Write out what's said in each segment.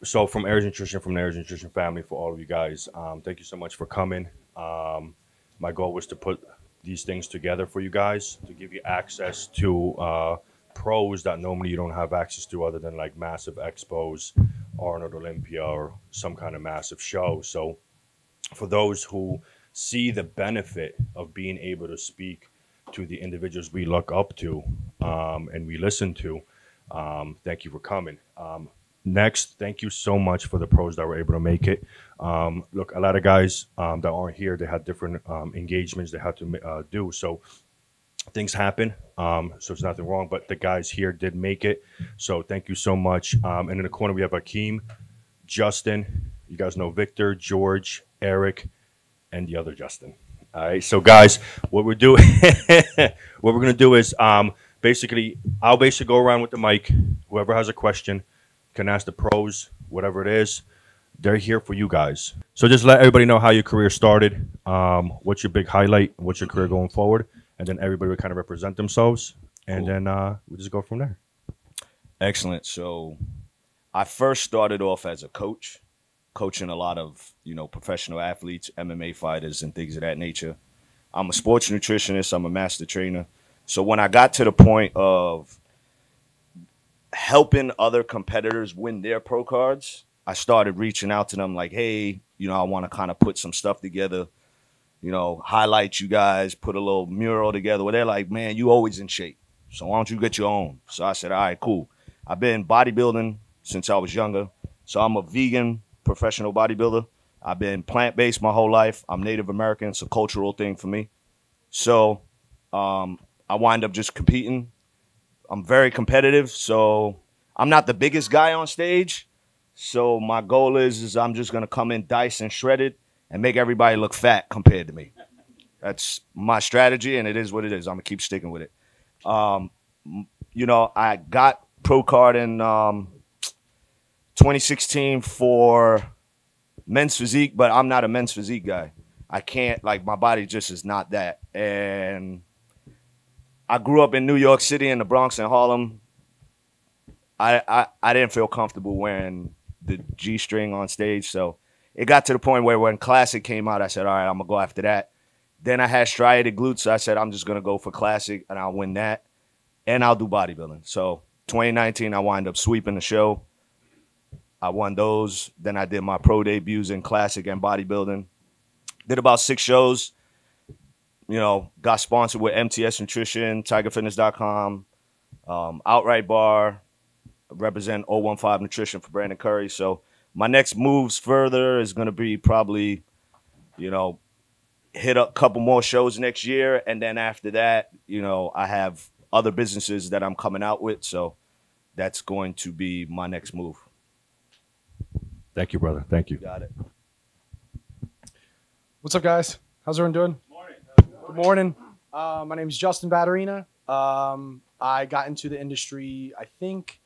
So from Aries Nutrition, from the Aries Nutrition family, for all of you guys, thank you so much for coming. My goal was to put these things together for you guys to give you access to pros that normally you don't have access to, other than like massive expos, Arnold Olympia, or some kind of massive show. So for those who see the benefit of being able to speak to the individuals we look up to and we listen to, thank you for coming. Next, thank you so much for the pros that were able to make it. Look, a lot of guys that aren't here, they had different engagements they had to do. So things happen. So it's nothing wrong, but the guys here did make it. So thank you so much. And in the corner, we have Akeem, Justin. You guys know Victor, George, Eric, and the other Justin. All right. So guys, what we're doing, what we're going to do is basically, I'll basically go around with the mic. Whoever has a question can ask the pros, whatever it is. They're here for you guys. So just let everybody know how your career started. What's your big highlight? What's your career going forward? And then everybody will kind of represent themselves. And Cool. then we'll just go from there. Excellent. So I first started off as a coach, coaching a lot of, professional athletes, MMA fighters, and things of that nature. I'm a sports nutritionist. I'm a master trainer. So when I got to the point of helping other competitors win their pro cards, I started reaching out to them like, hey, I want to kind of put some stuff together, highlight you guys, put a little mural together. Where they're like, man, you always in shape. So why don't you get your own? So I said, all right, cool. I've been bodybuilding since I was younger. So I'm a vegan professional bodybuilder. I've been plant-based my whole life. I'm Native American. It's a cultural thing for me. So I wind up just competing. I'm very competitive. So I'm not the biggest guy on stage. So my goal is I'm just going to come in diced and shredded and make everybody look fat compared to me. That's my strategy, and it is what it is. I'm going to keep sticking with it. I got pro card in 2016 for men's physique, but I'm not a men's physique guy. I can't, my body just is not that. And I grew up in New York City, in the Bronx and Harlem. I didn't feel comfortable wearing the G-string on stage, so it got to the point where when Classic came out, I said, all right, I'm going to go after that. Then I had striated glutes, so I said, I'm just going to go for Classic, and I'll win that, and I'll do bodybuilding. So 2019, I wind up sweeping the show. I won those. Then I did my pro debuts in Classic and bodybuilding. Did about 6 shows. Got sponsored with MTS Nutrition, TigerFitness.com, Outright Bar, represent 015 Nutrition for Brandon Curry. So my next moves further is going to be probably, hit a couple more shows next year. And then after that, I have other businesses that I'm coming out with. So that's going to be my next move. Thank you, brother. Thank you. Got it. What's up, guys? How's everyone doing? Good morning. My name is Justin Batterina. I got into the industry, I think,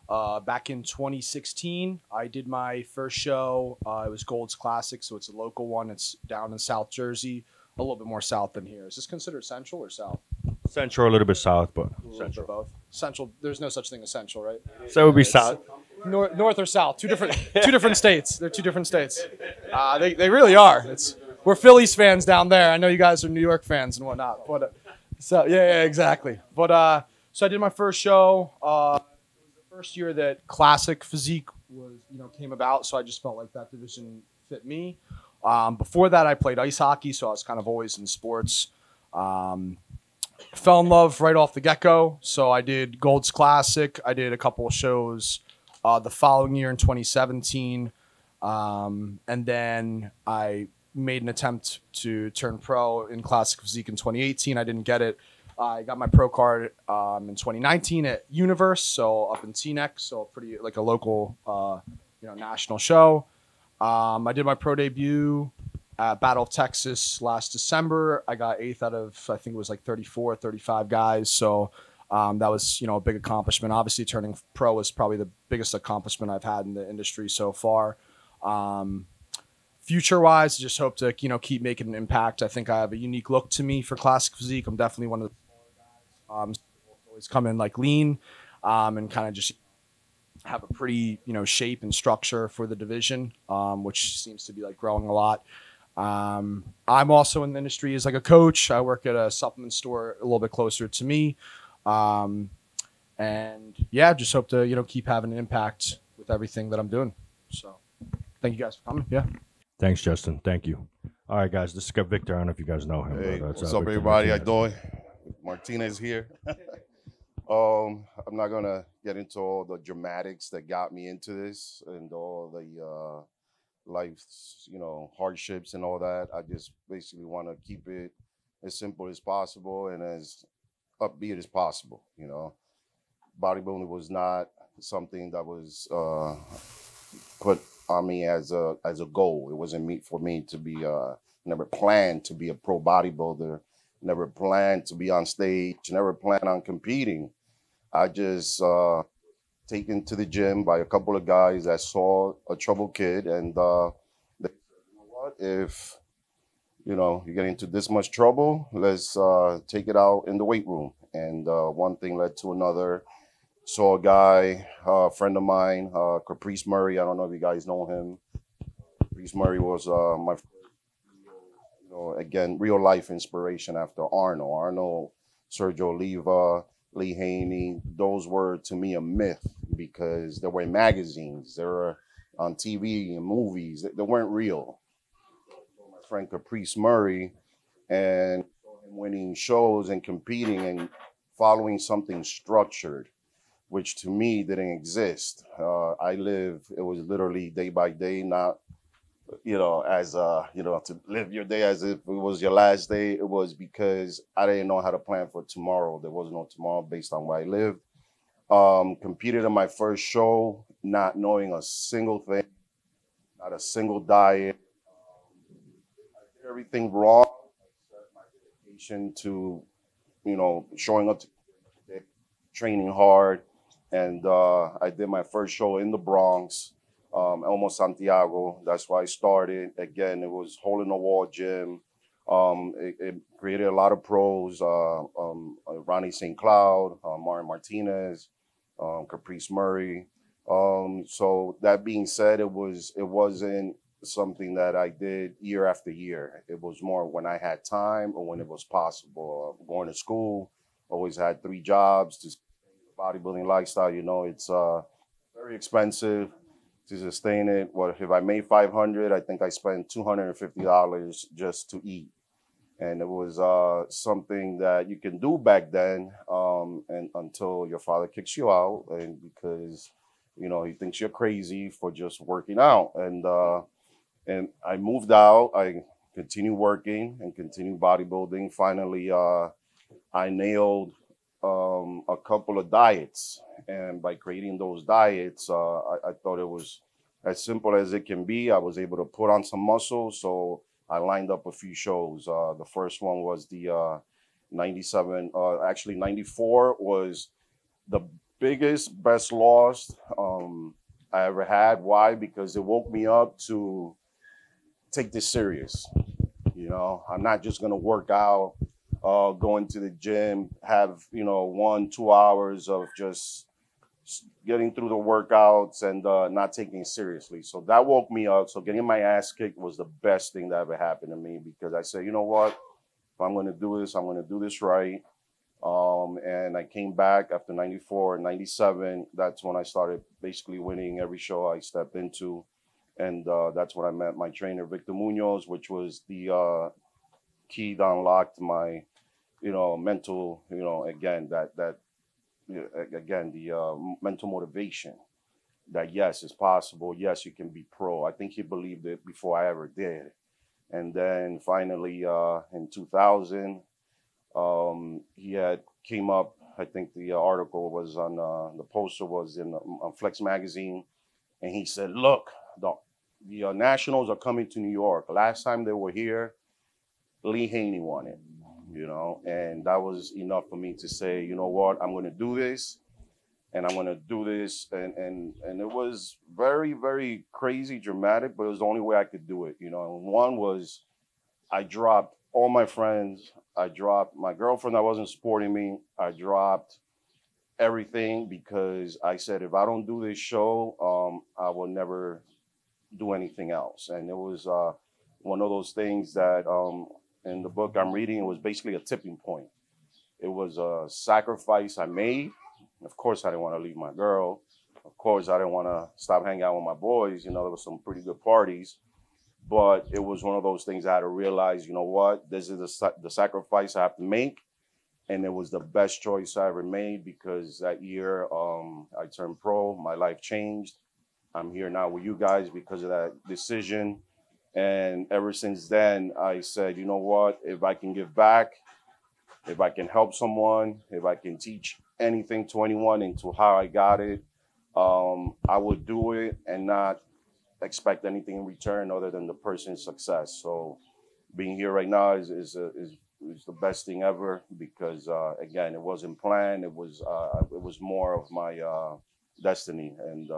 back in 2016. I did my first show. It was Gold's Classic, so it's a local one. It's down in South Jersey, a little bit more south than here. Is this considered central or south? Central, a little bit south, but A little central. bit both. Central. There's no such thing as central, right? So it would be south. North or south? Two different states. They're two different states. They really are. We're Phillies fans down there. I know you guys are New York fans and whatnot. But yeah, exactly. But so I did my first show. It was the first year that Classic Physique came about, so I just felt like that division fit me. Before that, I played ice hockey, so I was kind of always in sports. Fell in love right off the get-go, so I did Gold's Classic. I did a couple of shows the following year in 2017, and then I made an attempt to turn pro in Classic Physique in 2018. I didn't get it. I got my pro card in 2019 at Universe, so up in Teaneck, so pretty like a local, national show. I did my pro debut at Battle of Texas last December. I got 8th out of, I think it was like 34, 35 guys. So that was, a big accomplishment. Obviously, turning pro was probably the biggest accomplishment I've had in the industry so far. Future-wise, just hope to, keep making an impact. I think I have a unique look to me for Classic Physique. I'm definitely one of the smaller guys. Always come in like lean and kind of just have a pretty, shape and structure for the division, which seems to be like growing a lot. I'm also in the industry as like a coach. I work at a supplement store a little bit closer to me. And yeah, just hope to, keep having an impact with everything that I'm doing. So thank you guys for coming. Yeah. Thanks, Justin. Thank you. All right, guys. This is Victor. I don't know if you guys know him. Hey, but what's it's, up, Victor everybody? How you Martinez. doing? Martinez here. I'm not gonna get into all the dramatics that got me into this and all the life's, hardships and all that. I just basically want to keep it as simple as possible and as upbeat as possible. Bodybuilding was not something that was put on me as a goal. It wasn't for me to be. Never planned to be a pro bodybuilder. Never planned to be on stage. Never planned on competing. I just taken to the gym by a couple of guys that saw a troubled kid, and they said, you know what? If you get into this much trouble, let's take it out in the weight room. And one thing led to another. Saw a guy, a friend of mine, Caprice Murray. I don't know if you guys know him. Caprice Murray was my, again, real life inspiration after Arnold, Sergio Oliva, Lee Haney. Those were to me a myth because they were in magazines, they were on TV and movies. They weren't real. My friend Caprice Murray and winning shows and competing and following something structured, which to me didn't exist. It was literally day by day, not, as, to live your day as if it was your last day. It was because I didn't know how to plan for tomorrow. There was no tomorrow based on where I lived. Competed in my first show, not knowing a single thing, not a single diet. I did everything wrong. I set my dedication to, showing up to training hard. And I did my first show in the Bronx, Elmo Santiago. That's why I started. Again, it was hole in the wall gym. It created a lot of pros. Ronnie St. Cloud, Martin Martinez, Caprice Murray. So that being said, it wasn't something that I did year after year. It was more when I had time or when it was possible. Going to school, always had 3 jobs to bodybuilding lifestyle. It's very expensive to sustain it. If I made $500, I think I spent $250 just to eat. And it was something that you can do back then, and until your father kicks you out, and because he thinks you're crazy for just working out. And I moved out. I continued working and continued bodybuilding. Finally, I nailed a couple of diets, and by creating those diets, I thought it was as simple as it can be. I was able to put on some muscle, so I lined up a few shows. The first one was the 97, actually 94 was the biggest, best loss I ever had. Why? Because it woke me up to take this serious. I'm not just gonna work out, going to the gym, have 1-2 hours of just getting through the workouts and not taking it seriously. So that woke me up. So getting my ass kicked was the best thing that ever happened to me, because I said, you know what, if I'm going to do this, I'm going to do this right. And I came back after 94 and 97. That's when I started basically winning every show I stepped into. And that's when I met my trainer, Victor Munoz, which was the key that unlocked my, mental, again, the mental motivation that yes, it's possible. Yes, you can be pro. I think he believed it before I ever did. And then finally, in 2000, he had came up. I think the article was on the poster was on Flex magazine, and he said, "Look, the Nationals are coming to New York. Last time they were here, Lee Haney won it." And that was enough for me to say, you know what, I'm going to do this, and I'm going to do this. And it was very, very crazy, dramatic, but it was the only way I could do it. And one was I dropped all my friends. I dropped my girlfriend that wasn't supporting me. I dropped everything, because I said, if I don't do this show, I will never do anything else. And it was one of those things that in the book I'm reading, it was basically a tipping point. It was a sacrifice I made. Of course, I didn't want to leave my girl. Of course, I didn't want to stop hanging out with my boys. You know, there was some pretty good parties. But it was one of those things I had to realize, you know what, this is the sacrifice I have to make. And it was the best choice I ever made, because that year I turned pro, my life changed. I'm here now with you guys because of that decision. And ever since then, I said, you know what, if I can give back, if I can help someone, if I can teach anything to anyone into how I got it, I would do it and not expect anything in return other than the person's success. So being here right now is the best thing ever, because again, it wasn't planned. It was more of my destiny. And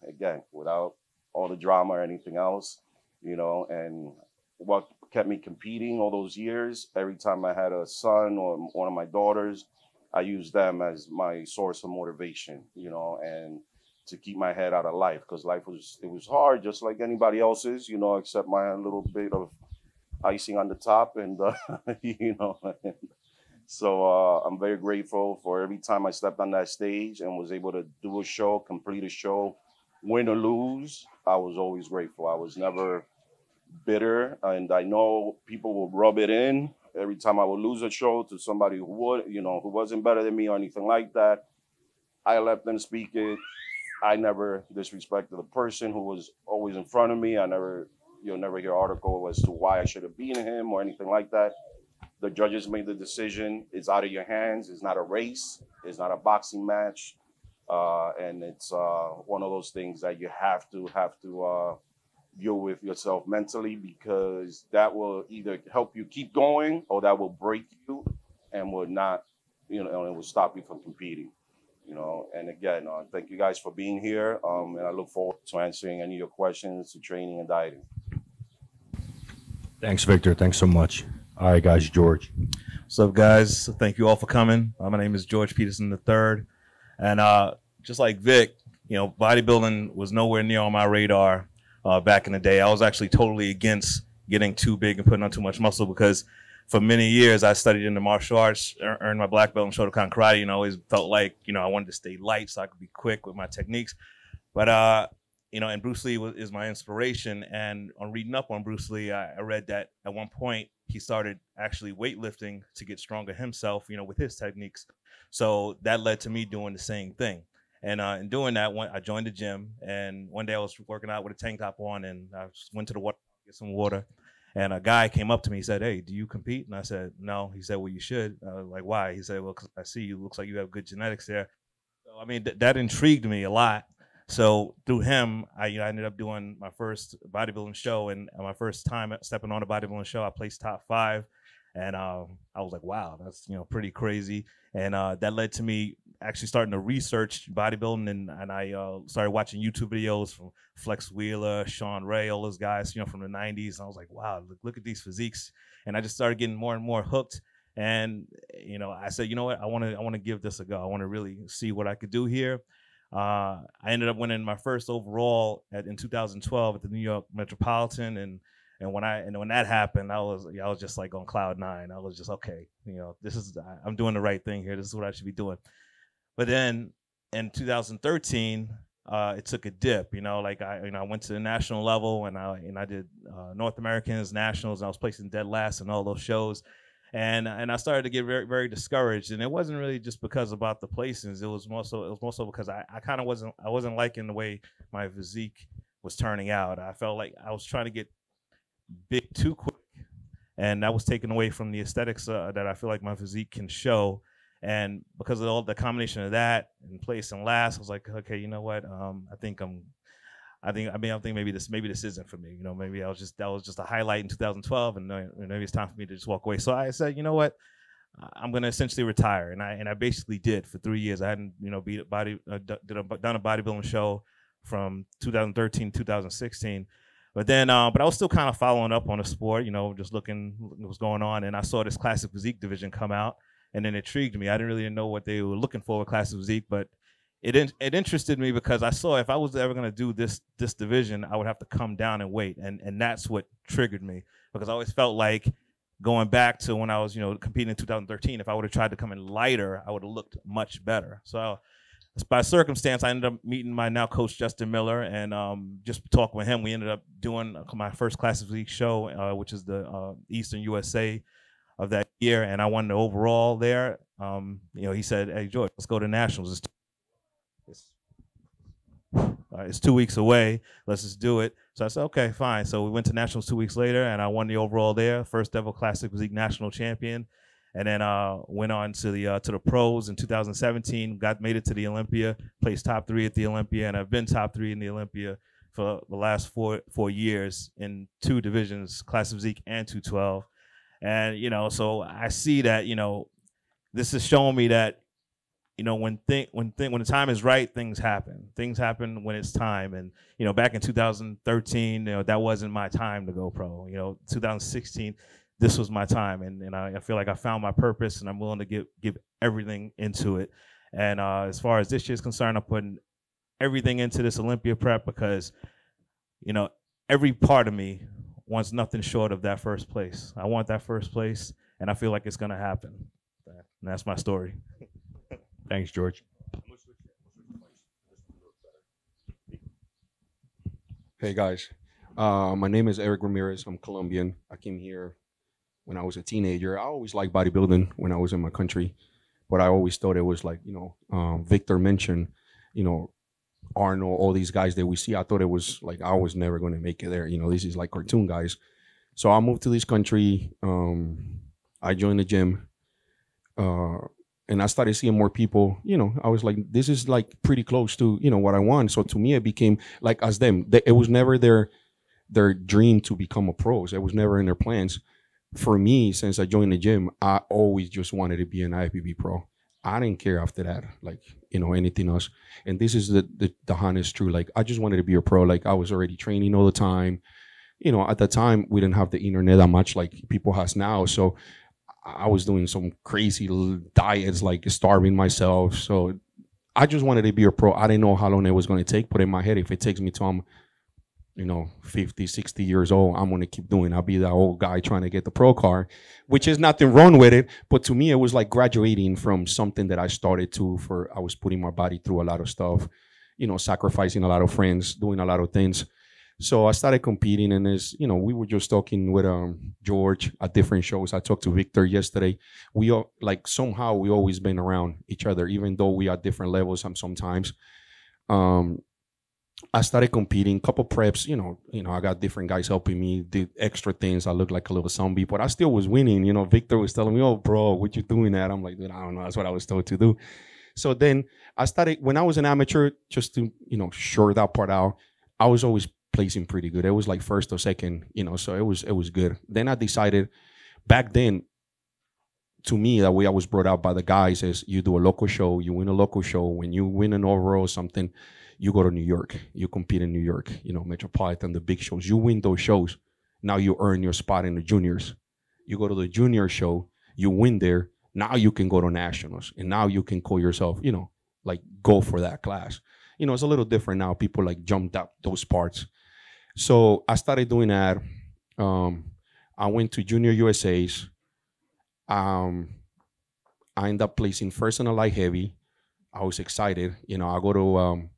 again, without all the drama or anything else, you know. And what kept me competing all those years, every time I had a son or one of my daughters, I used them as my source of motivation, you know, and to keep my head out of life, because life was hard, just like anybody else's, you know, except my little bit of icing on the top. And you know, so I'm very grateful for every time I stepped on that stage and was able to do a show, complete a show, win or lose. I was always grateful. I was never bitter. And I know people will rub it in every time I would lose a show to somebody who would, you know, who wasn't better than me or anything like that. I let them speak it. I never disrespected the person who was always in front of me. I never, you'll never hear an article as to why I should have beaten him or anything like that. The judges made the decision. It's out of your hands. It's not a race. It's not a boxing match. And it's one of those things that you have to deal with yourself mentally, because that will either help you keep going or that will break you and will not, you know, it will stop you from competing. You know, and again, thank you guys for being here. And I look forward to answering any of your questions to training and dieting. Thanks, Victor. Thanks so much. All right, guys, George. What's up, guys? Thank you all for coming. My name is George Petterson III. And just like Vic, you know, bodybuilding was nowhere near on my radar back in the day. I was actually totally against getting too big and putting on too much muscle, because for many years I studied in the martial arts, earned my black belt in Shotokan karate, and I always felt like, you know, I wanted to stay light so I could be quick with my techniques. But you know, and Bruce Lee is my inspiration. And on reading up on Bruce Lee, I read that at one point he started actually weightlifting to get stronger himself, you know, with his techniques. So that led to me doing the same thing. And in doing that, I joined the gym, and one day I was working out with a tank top on, and I went to the water to get some water. And a guy came up to me, he said, "Hey, do you compete?" And I said, "No." He said, "Well, you should." I was like, "Why?" He said, "Well, because I see you, looks like you have good genetics there." So, I mean, that intrigued me a lot. So through him, I ended up doing my first bodybuilding show, and my first time stepping on a bodybuilding show, I placed top 5. And I was like, wow, that's, you know, pretty crazy. And that led to me actually starting to research bodybuilding, and I started watching YouTube videos from Flex Wheeler, Sean Ray, all those guys, you know, from the 90s. And I was like, wow, look at these physiques. And I just started getting more and more hooked. And, you know, I said, you know what, I want to give this a go. I want to really see what I could do here. I ended up winning my first overall in 2012 at the New York Metropolitan, and when that happened, I was just like on cloud 9. I was just, okay, you know, I'm doing the right thing here. This is what I should be doing. But then in 2013, it took a dip. You know, like I went to the national level, and I did North Americans, nationals, and I was placing dead last in all those shows. And I started to get very, very discouraged, and it wasn't really just because about the placings. It was more so because I kind of wasn't liking the way my physique was turning out. I felt like I was trying to get big too quick, and that was taken away from the aesthetics that I feel like my physique can show. And because of all the combination of that and placing last, I was like, okay, you know what? I think maybe this isn't for me. You know, maybe that was just a highlight in 2012, and maybe it's time for me to just walk away. So I said, you know what, I'm going to essentially retire, and I basically did for 3 years. I hadn't, you know, done a bodybuilding show from 2013 to 2016, but I was still kind of following up on the sport, you know, just looking what was going on, and I saw this classic physique division come out. and then it intrigued me. I didn't really know what they were looking for with classic physique, but it interested me because I saw if I was ever going to do this division, I would have to come down and weight, and that's what triggered me, because I always felt like going back to when I was competing in 2013, if I would have tried to come in lighter, I would have looked much better. So by circumstance, I ended up meeting my now coach Justin Miller, and just talking with him, we ended up doing my first classic physique show, which is the Eastern USA of that year, and I won the overall there. He said, "Hey George, let's go to nationals. It's 2 weeks away. Let's just do it." So I said, "Okay, fine." So we went to nationals 2 weeks later, and I won the overall there, first ever classic physique national champion. And then went on to the pros in 2017. Made it to the Olympia, placed top 3 at the Olympia, and I've been top 3 in the Olympia for the last four years in 2 divisions, classic physique and 212. And so I see that this is showing me that when the time is right, things happen. Things happen when it's time. And back in 2013, that wasn't my time to go pro. 2016. This was my time, and I feel like I found my purpose, and I'm willing to give everything into it. And as far as this year is concerned, I'm putting everything into this Olympia prep because, every part of me wants nothing short of that first place. I want that first place, and I feel like it's going to happen. And that's my story. Thanks, George. Hey guys, my name is Eric Ramirez. I'm Colombian. I came here when I was a teenager. I always liked bodybuilding when I was in my country, but I always thought it was like, Victor mentioned, Arnold, all these guys that we see. I thought it was like I was never going to make it there. This is like cartoon guys. So I moved to this country. I joined the gym, and I started seeing more people. I was like, this is like pretty close to what I want. So to me, it became like as them. It was never their dream to become a pros. It was never in their plans. For me, since I joined the gym, I always just wanted to be an IFBB pro. I didn't care after that, like, anything else. And this is the honest truth. Like, I just wanted to be a pro. Like, I was already training all the time. At the time, we didn't have the internet that much like people has now. So I was doing some crazy diets, like starving myself. So I just wanted to be a pro. I didn't know how long it was going to take, but in my head, if it takes me to 50, 60 years old, I'm going to keep doing. I'll be that old guy trying to get the pro card, which is nothing wrong with it. But to me, it was like graduating from something that I started I was putting my body through a lot of stuff, sacrificing a lot of friends, doing a lot of things. So I started competing, and we were just talking with George at different shows. I talked to Victor yesterday. We all, like, somehow we always been around each other, even though we are different levels sometimes. I started competing, couple preps, I got different guys helping me, did extra things. I looked like a little zombie, but I still was winning. Victor was telling me, "Oh, bro, what you doing that?" I'm like, "Dude, I don't know. That's what I was told to do." So then I started, when I was an amateur, just to, short that part out, I was always placing pretty good. It was like first or second, so it was good. Then I decided back then, to me, the way I was brought up by the guys is you do a local show, you win a local show. When you win an overall or something, you go to New York, you compete in New York, Metropolitan, the big shows. You win those shows. Now you earn your spot in the juniors. You go to the junior show, you win there. Now you can go to nationals, and now you can call yourself, like go for that class. It's a little different now. People like jumped up those parts. So I started doing that. I went to Junior USA's. I ended up placing first in a light heavy. I was excited. I go to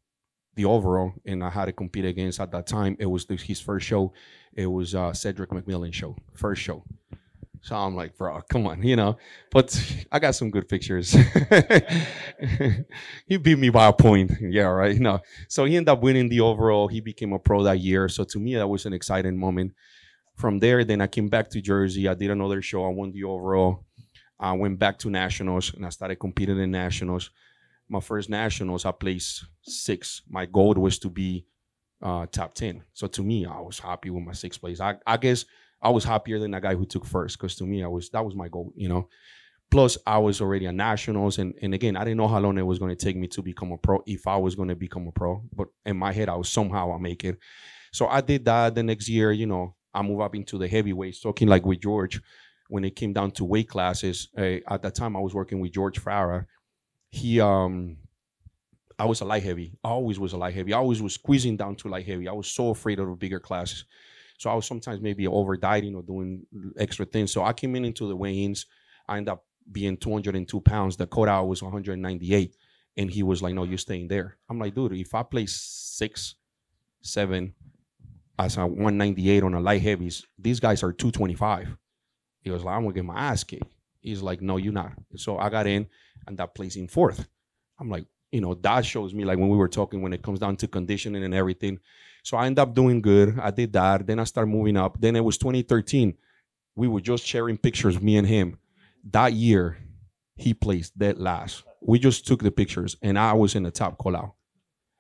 the overall, and I had to compete against, at that time, it was his first show. It was Cedric McMillan show, first show. So I'm like, bro, come on, But I got some good pictures. He beat me by a point. Yeah, right. So he ended up winning the overall. He became a pro that year. So to me, that was an exciting moment. From there, then I came back to Jersey. I did another show. I won the overall. I went back to nationals, and I started competing in nationals. My first nationals, I placed 6th. My goal was to be top 10. So to me, I was happy with my 6th place. I guess I was happier than the guy who took first, because to me, that was my goal, Plus, I was already at nationals, and again, I didn't know how long it was going to take me to become a pro, if I was going to become a pro. But in my head, I was somehow I'll make it. So I did that. The next year, I moved up into the heavyweights, talking like with George. when it came down to weight classes, at that time I was working with George Farah. I was a light heavy. I always was a light heavy. I always was squeezing down to light heavy. I was so afraid of the bigger classes. So I was sometimes maybe over dieting or doing extra things. So I came into the weigh-ins. I ended up being 202 pounds. The quota was 198. And he was like, no, you're staying there. I'm like, dude, if I play 6, 7 as a 198 on a light heavies, these guys are 225. He was like, I'm going to get my ass kicked. He's like, no, you're not. So I got in and that placing fourth. I'm like, that shows me, like when we were talking, when it comes down to conditioning and everything. So I ended up doing good. I did that. Then I started moving up. Then it was 2013. We were just sharing pictures, me and him. That year, he placed dead last. We just took the pictures, and I was in the top call out.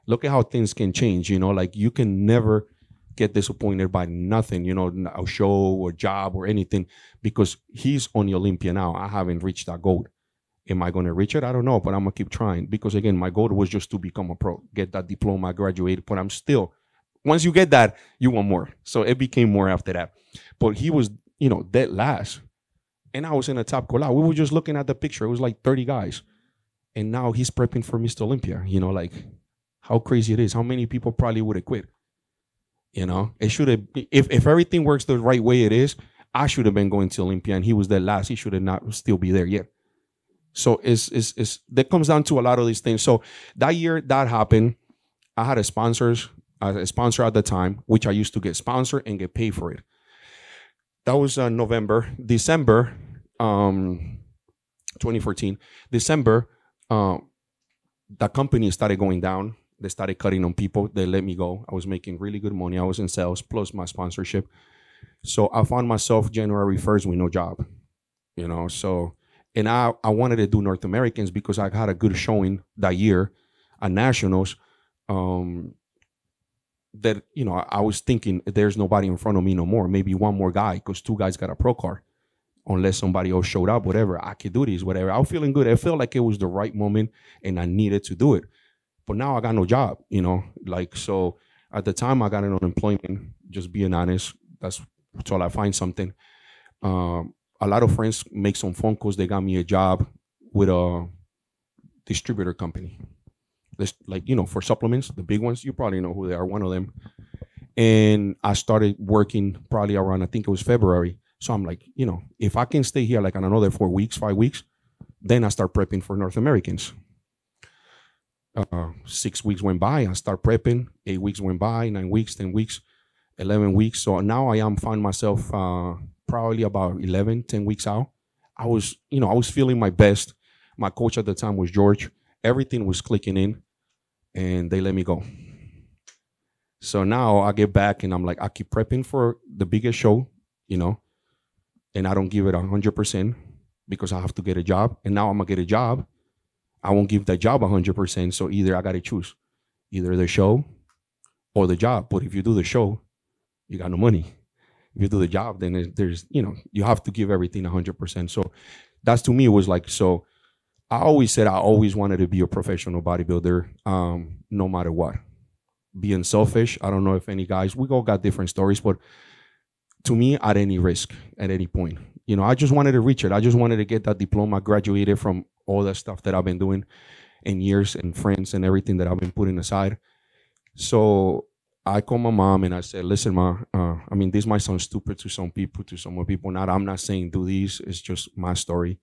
Look at how things can change, like you can never get disappointed by nothing, a show or job or anything, because he's on the Olympia now. I haven't reached that goal. Am I going to reach it? I don't know, but I'm going to keep trying, because again, my goal was just to become a pro, get that diploma, graduate, but I'm still, once you get that, you want more. So it became more after that. But he was, dead last. And I was in the top call out. We were just looking at the picture. It was like 30 guys. And now he's prepping for Mr. Olympia, like how crazy it is. How many people probably would have quit? It should have, if everything works the right way it is, I should have been going to Olympia, and he was dead last. He should have not still be there yet. So that comes down to a lot of these things. So that year that happened, I had a sponsor at the time, which I used to get sponsored and get paid for it. That was December 2014. December, the company started going down. They started cutting on people. They let me go. I was making really good money. I was in sales plus my sponsorship. So I found myself January 1st with no job, so. And I wanted to do North Americans because I had a good showing that year at Nationals. That, I was thinking there's nobody in front of me no more. Maybe one more guy, because 2 guys got a pro card. Unless somebody else showed up, whatever. I could do this, whatever. I was feeling good. I felt like it was the right moment and I needed to do it. But now I got no job, so at the time I got an unemployment, just being honest. That's until I find something. A lot of friends make some phone calls. They got me a job with a distributor company. This, for supplements, the big ones, you probably know who they are, one of them. And I started working probably around, I think it was February. So I'm like, if I can stay here like another 4 weeks, 5 weeks, then I start prepping for North Americans. 6 weeks went by, I start prepping. 8 weeks went by, 9 weeks, 10 weeks, 11 weeks. So now I find myself probably about 10 weeks out. I was feeling my best. My coach at the time was George. Everything was clicking in, and they let me go. So now I get back, and I'm like, I keep prepping for the biggest show, and I don't give it 100% because I have to get a job. And now I'm gonna get a job. I won't give that job 100%. So either I got to choose, either the show or the job. But if you do the show, you got no money. If you do the job, then there's, you have to give everything 100%. So that's, to me, it was like, so I always said I always wanted to be a professional bodybuilder, no matter what. Being selfish, I don't know if any guys, we all got different stories, but to me, at any risk, at any point, I just wanted to reach it. I just wanted to get that diploma, graduated from all that stuff that I've been doing in years and friends and everything that I've been putting aside. So I called my mom and I said, listen, Ma, this might sound stupid to some people, I'm not saying do these, it's just my story.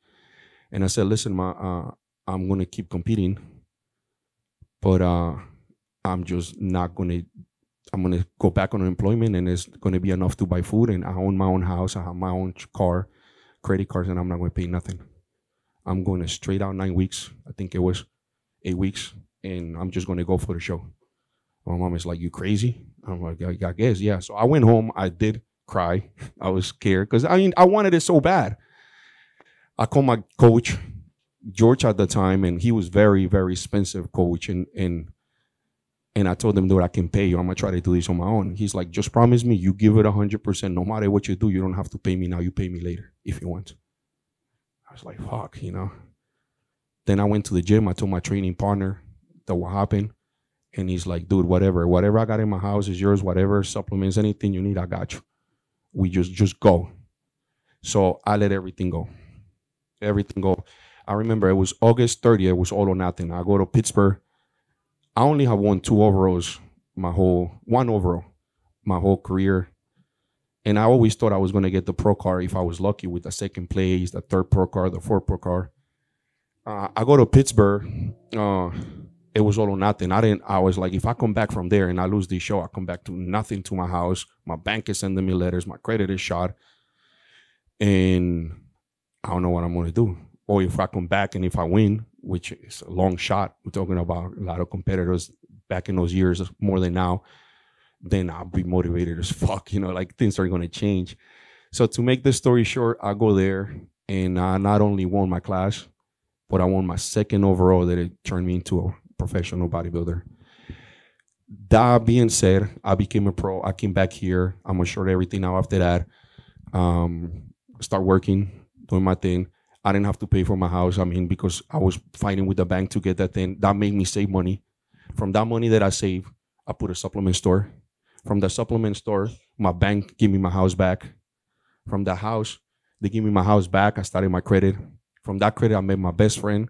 And I said, listen, Ma, I'm going to keep competing, but I'm just not going to, I'm going to go back on unemployment, and it's going to be enough to buy food, and I own my own house, I have my own car, credit cards, and I'm not going to pay nothing. I'm going to straight out 9 weeks, I think it was 8 weeks, and I'm just going to go for the show. My mom is like, you crazy? I'm like, I guess, yeah. So I went home, I did cry, I was scared, because I wanted it so bad. I called my coach, George, at the time, and he was very, very expensive coach, and I told him, dude, I can pay you. I'm going to try to do this on my own. He's like, just promise me you give it 100%. No matter what you do, you don't have to pay me now. You pay me later if you want. I was like, fuck, Then I went to the gym. I told my training partner that what happened. And he's like, dude, whatever I got in my house is yours, whatever, supplements, anything you need, I got you. We just go. So I let everything go. Everything go. I remember it was August 30th. It was all or nothing. I go to Pittsburgh. I only have won one overall my whole career. And I always thought I was going to get the pro card if I was lucky with the second place, the third pro card, the fourth pro card. I go to Pittsburgh. It was all or nothing. I was like, if I come back from there and I lose this show, I come back to nothing to my house. My bank is sending me letters. My credit is shot. And I don't know what I'm going to do. Or if I come back and if I win, which is a long shot, we're talking about a lot of competitors back in those years more than now, then I'll be motivated as fuck, like things are going to change. So to make this story short, I go there and I not only won my class, but I won my second overall that it turned me into a professional bodybuilder. That being said, I became a pro. I came back here. I'm going to short everything now after that. Start working, doing my thing. I didn't have to pay for my house. Because I was fighting with the bank to get that thing. That made me save money. From that money that I saved, I put a supplement store. From the supplement store, my bank gave me my house back. From the house, they gave me my house back. I started my credit. From that credit, I met my best friend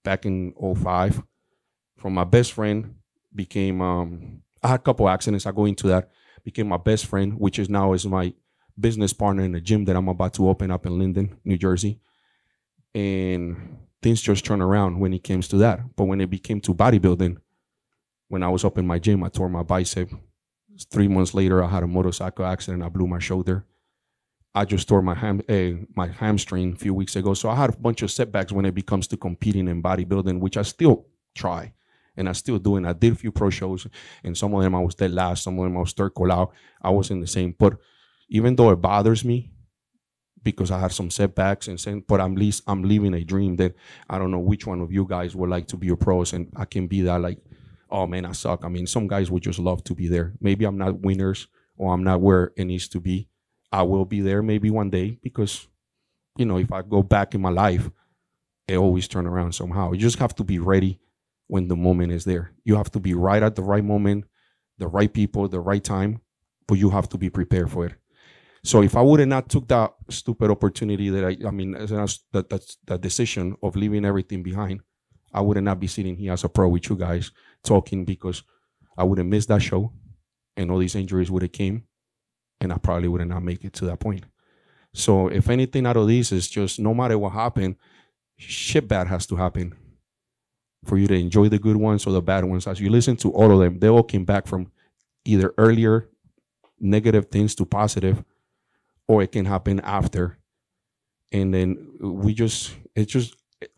back in 2005. From my best friend, became, I had a couple accidents. I go into that. Became my best friend, which is now is my business partner in the gym that I'm about to open up in Linden, New Jersey. And things just turned around when it came to that. But when it became to bodybuilding, when I was up in my gym, I tore my bicep. 3 months later, I had a motorcycle accident. I blew my shoulder. I just tore my hamstring a few weeks ago. So I had a bunch of setbacks when it comes to competing in bodybuilding, which I still try. And I still do. And I did a few pro shows. And some of them I was dead last. Some of them I was third call out. I was in the same. But even though it bothers me, because I had some setbacks, but at least I'm living a dream that I don't know which one of you guys would like to be a pros, and I can be that like, oh man, I suck. Some guys would just love to be there. Maybe I'm not winners or I'm not where it needs to be. I will be there maybe one day because, if I go back in my life, it always turn around somehow. You just have to be ready when the moment is there. You have to be right at the right moment, the right people, the right time, but you have to be prepared for it. So if I would have not took that stupid opportunity that decision of leaving everything behind, I would not be sitting here as a pro with you guys talking, because I would have missed that show and all these injuries would have came and I probably would have not make it to that point. So if anything out of this is just no matter what happened, shit bad has to happen for you to enjoy the good ones or the bad ones. As you listen to all of them, they all came back from either earlier negative things to positive, or it can happen after. And then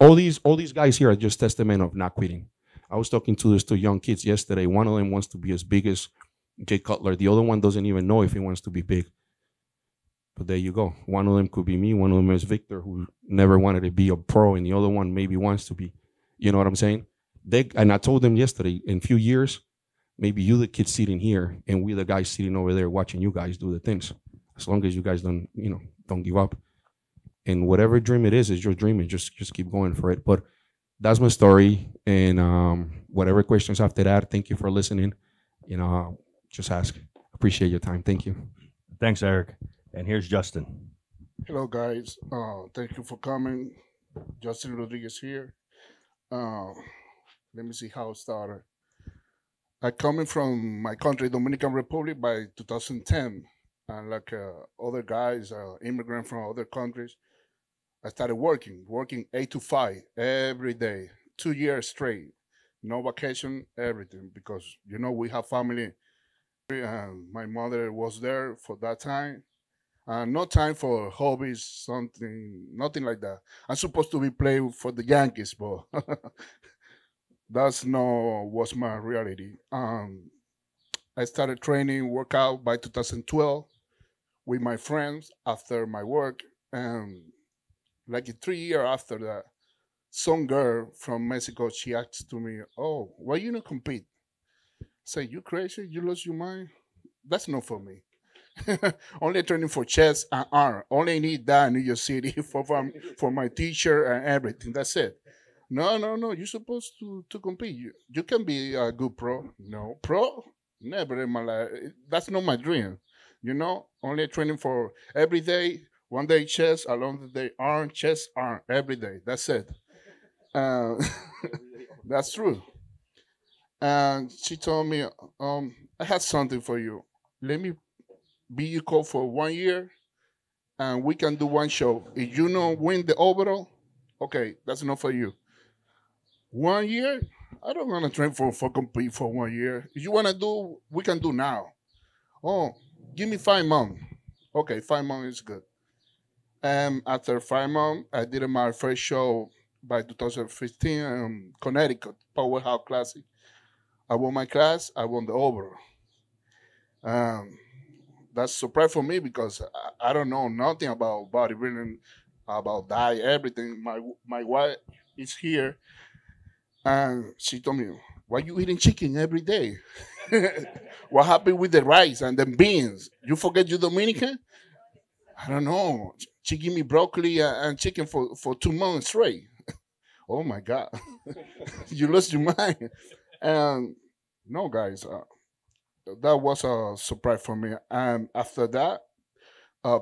all these guys here are just testament of not quitting. I was talking to these two young kids yesterday. One of them wants to be as big as Jay Cutler. The other one doesn't even know if he wants to be big. But there you go. One of them could be me. One of them is Victor, who never wanted to be a pro, and the other one maybe wants to be. You know what I'm saying? And I told them yesterday, in a few years, maybe you the kids sitting here, and we the guys sitting over there watching you guys do the things. As long as you guys don't give up. And whatever dream it is your dream, and just keep going for it. But that's my story. And whatever questions after that, thank you for listening. Just ask. Appreciate your time. Thank you. Thanks, Eric. And here's Justin. Hello, guys. Thank you for coming. Justin Rodriguez here. Let me see how it started. I coming from my country, Dominican Republic, by 2010. And like other guys, immigrant from other countries, I started working 8 to 5 every day, 2 years straight, no vacation, everything, because we have family. And my mother was there for that time. No time for hobbies, nothing like that. I'm supposed to be playing for the Yankees, but that's not was my reality. I started training, workout by 2012 with my friends after my work. And like 3 years after that, some girl from Mexico, she asked to me, "Oh, why you not compete?" I say, "You crazy? You lost your mind? That's not for me." Only training for chest and arm. Only need that in New York City for my teacher and everything. That's it. No. You're supposed to compete. You can be a good pro. No, pro? Never in my life. That's not my dream. Only training for every day, One day chest, another day arm, chest, arm, every day. That's it. Uh, that's true. And she told me, I have something for you. Let me be your coach for 1 year, and we can do one show. If you don't win the overall, okay, that's enough for you. 1 year, I don't want to train for compete for 1 year. If you want to do, we can do now. Oh, give me 5 months. Okay, 5 months is good. After 5 months, I did my first show by 2015 in Connecticut, Powerhouse Classic. I won my class, I won the overall. Um, that's a surprise for me because I don't know nothing about bodybuilding, about diet, everything. My wife is here, and she told me, "Why you eating chicken every day? What happened with the rice and the beans? You forget you Dominican?" I don't know. She give me broccoli and chicken for 2 months straight. Oh my God, you lost your mind. And no, guys, that was a surprise for me. And after that,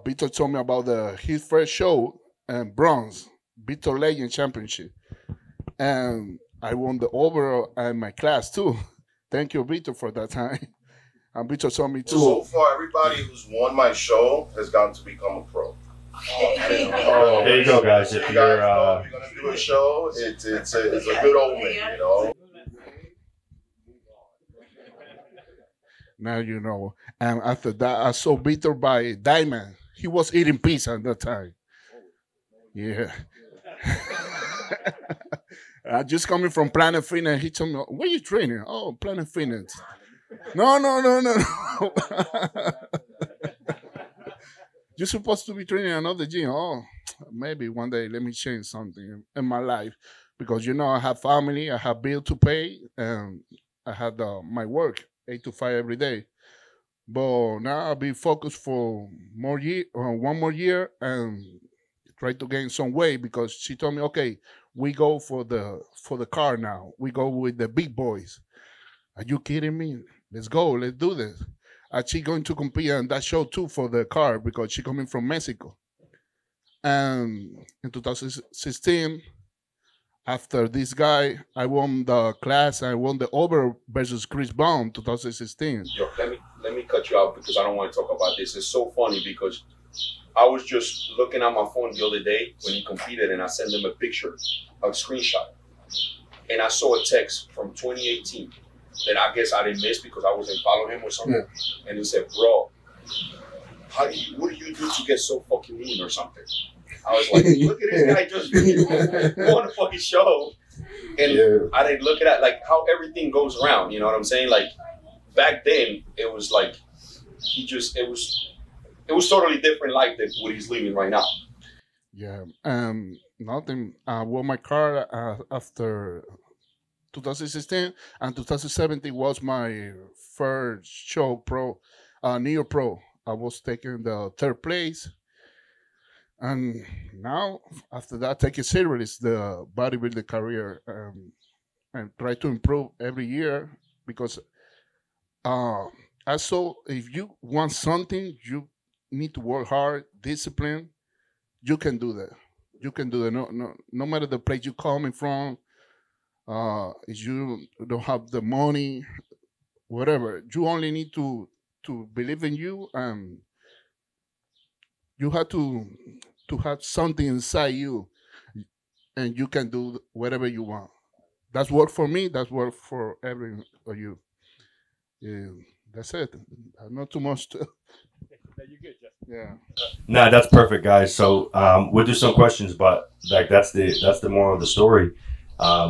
Victor told me about his first show and bronze, Victor Legend Championship. And I won the overall and my class too. Thank you, Victor, for that time. And Victor told me too. So far, everybody who's won my show has gotten to become a pro. There you go, guys. If You you're guys know if you're gonna do a show, it's a good omen, you know. Now you know. And after that, I saw Victor by Diamond. He was eating pizza at that time. Yeah. I just coming from Planet Fitness. He told me, "Where you training?" "Oh, Planet Fitness." No. You're supposed to be training another gym. Oh, maybe one day let me change something in my life because I have family, I have bill to pay, and I had my work 8 to 5 every day. But now I'll be focused for 1 more year and try to gain some weight because she told me, okay, we go for the car now. We go with the big boys. Are you kidding me? Let's go. Let's do this. And she going to compete on that show too for the car because she coming from Mexico. And in 2016, after this guy, I won the class. I won the over versus Chris Brown 2016. Yo, let me cut you out because I don't want to talk about this. It's so funny because I was just looking at my phone the other day when he competed, and I sent him a picture, a screenshot, and I saw a text from 2018 that I guess I didn't miss because I wasn't following him or something. Yeah. And he said, "Bro, what do you do to get so fucking lean or something?" I was like, "Look at this guy just on the fucking show." And I didn't look at it like how everything goes around. You know what I'm saying? Like back then, it was like it was totally different life than what he's living right now. Yeah. Nothing. I won my car after 2016, and 2017 was my first show pro, New York Pro. I was taking the third place. And now, after that, take it serious, the bodybuilding career, and try to improve every year because I saw if you want something, you need to work hard, discipline. You can do that. You can do that. No matter the place you're coming from, if you don't have the money, whatever, you only need to believe in you, and you have to have something inside you, and you can do whatever you want. That's work for me. That's work for every of you. That's it. Not too much. Yeah. Nah, that's perfect, guys. So we'll do some questions, but like that's the moral of the story.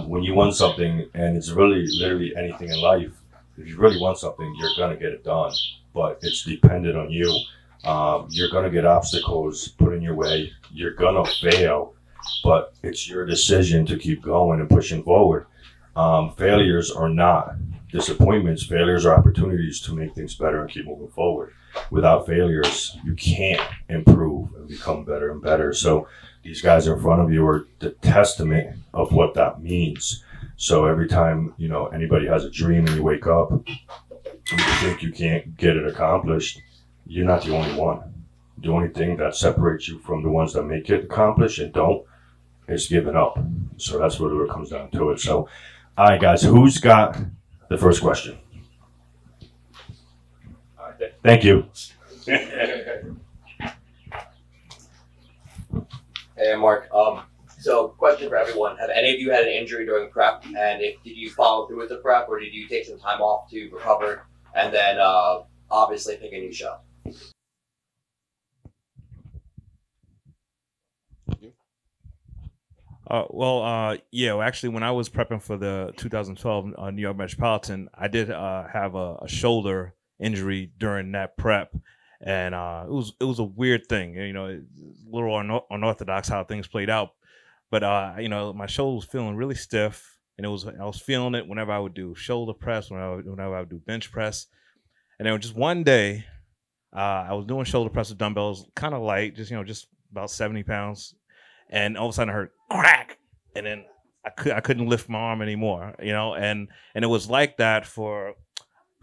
When you want something, and it's really literally anything in life, if you really want something, you're gonna get it done. But it's dependent on you. You're gonna get obstacles put in your way. You're gonna fail, but it's your decision to keep going and pushing forward. Failures are not disappointments. Failures are opportunities to make things better and keep moving forward. Without failures, you can't improve and become better and better. So these guys in front of you are the testament of what that means. So every time, anybody has a dream and you wake up and you think you can't get it accomplished, you're not the only one. The only thing that separates you from the ones that make it accomplish and don't is giving up. So that's really what it comes down to it. So, all right, guys, who's got the first question? All right, thank you. Hey, Mark. So, question for everyone: have any of you had an injury during prep? And if did you follow through with the prep, or did you take some time off to recover and then obviously pick a new show? Yeah. Actually, when I was prepping for the 2012 New York Metropolitan, I did have a shoulder injury during that prep, and it was a weird thing. You know, it's a little unorthodox how things played out, but you know, my shoulder was feeling really stiff, and I was feeling it whenever I would do shoulder press, whenever I would do bench press, and then just one day, I was doing shoulder press with dumbbells, kind of light, just about 70 pounds. And all of a sudden I heard crack, and then I couldn't lift my arm anymore, you know, and it was like that for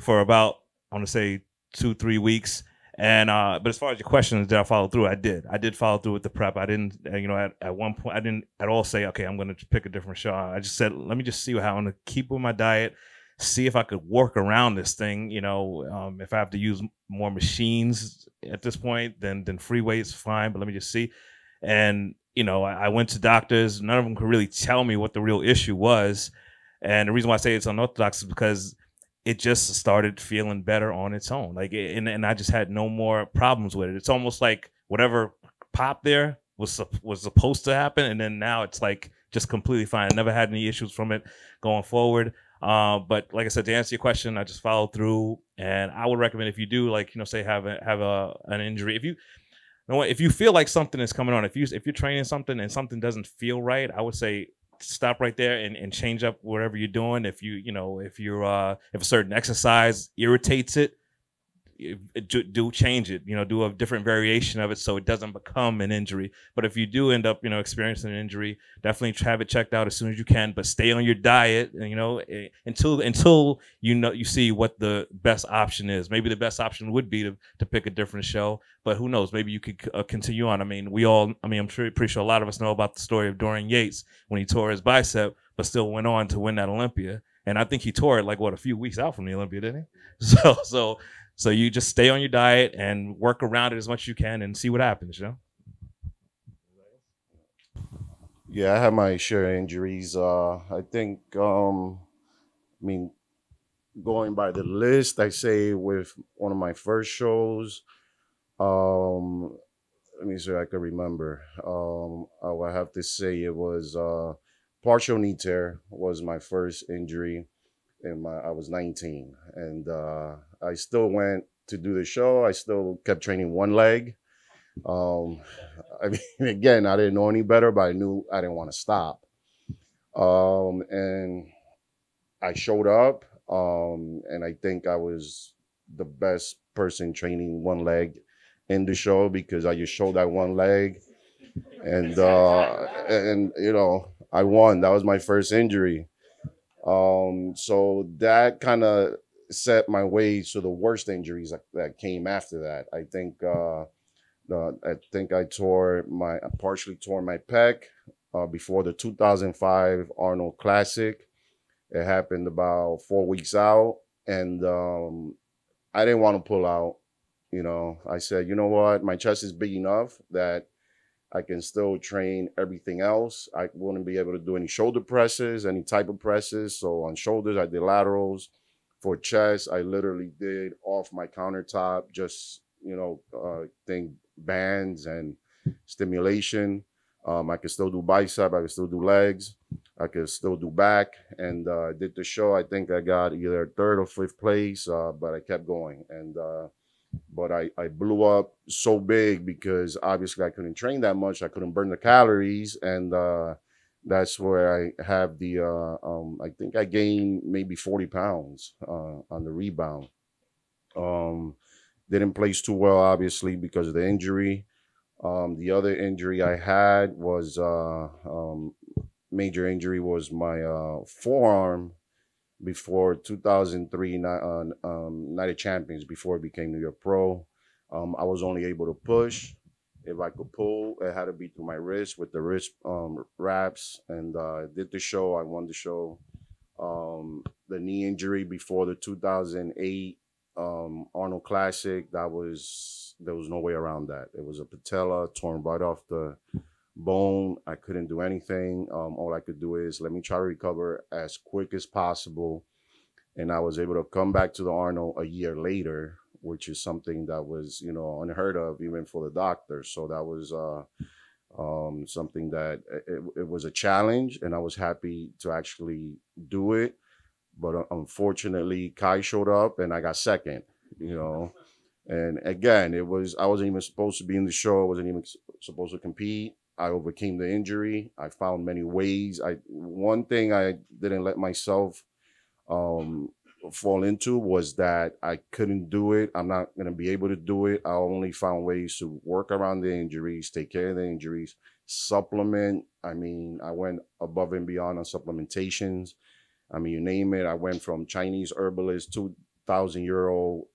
about, I want to say 2-3 weeks. And but as far as your question, did I follow through? I did follow through with the prep. I didn't, you know, at one point I didn't at all say, okay, I'm going to pick a different shot. I just said, let me just see how I'm going to keep with my diet, see if I could work around this thing, you know. If I have to use more machines at this point, then free weights, fine, but let me just see. And you know, I went to doctors. None of them could really tell me what the real issue was. And the reason why I say it's unorthodox is because it just started feeling better on its own. Like, and I just had no more problems with it. It's almost like whatever popped there was supposed to happen, and then now it's like just completely fine. I never had any issues from it going forward. But like I said, to answer your question, I just followed through, and I would recommend, if you do, like, you know, say have an injury, if you feel like something is coming on, if you're training something and something doesn't feel right, I would say stop right there and change up whatever you're doing. If a certain exercise irritates it, do change it, you know, do a different variation of it so it doesn't become an injury. But if you do end up, you know, experiencing an injury, definitely have it checked out as soon as you can, but stay on your diet, you know, until you see what the best option is. Maybe the best option would be to pick a different show, but who knows, maybe you could continue on. I'm pretty sure a lot of us know about the story of Dorian Yates when he tore his bicep but still went on to win that Olympia. And I think he tore it like a few weeks out from the Olympia, didn't he? So you just stay on your diet and work around it as much as you can and see what happens, you know? Yeah, I had my share of injuries. I think, going by the list, I say with one of my first shows, let me see if I can remember. I would have to say it was partial knee tear was my first injury. I was 19, and I still went to do the show. I still kept training one leg. Again, I didn't know any better, but I knew I didn't want to stop. And I showed up, and I think I was the best person training one leg in the show, because I just showed that one leg, and you know, I won. That was my first injury. So that kind of set my way to the worst injuries that came after that. I think I partially tore my pec before the 2005 Arnold Classic. It happened about 4 weeks out, and I didn't want to pull out. You know, I said, you know what, my chest is big enough that I can still train everything else. I wouldn't be able to do any shoulder presses, any type of presses. So on shoulders, I did laterals. For chest, I literally did off my countertop, just, you know, bands and stimulation. I could still do bicep. I could still do legs. I could still do back. And did the show. I think I got either third or fifth place, but I kept going. And but I blew up so big because obviously I couldn't train that much. I couldn't burn the calories. And that's where I have the, I think I gained maybe 40 pounds on the rebound. Didn't place too well, obviously, because of the injury. The other injury I had was, major injury was my forearm before 2003 Night of Champions, before it became New York Pro. I was only able to push. If I could pull, it had to be through my wrist with the wrist wraps. And did the show. I won the show. The knee injury before the 2008 Arnold Classic, there was no way around that. It was a patella torn right off the bone. I couldn't do anything. All I could do is let me try to recover as quick as possible. And I was able to come back to the Arnold a year later, which is something that was, unheard of even for the doctor. So that was something that it was a challenge, and I was happy to actually do it. But unfortunately, Kai showed up and I got second, And again, I wasn't even supposed to be in the show. I wasn't even supposed to compete. I overcame the injury. I found many ways. One thing I didn't let myself fall into was that I couldn't do it. I'm not going to be able to do it. I only found ways to work around the injuries, take care of the injuries, supplement. I went above and beyond on supplementations. You name it. I went from Chinese herbalist, 2,000 euro,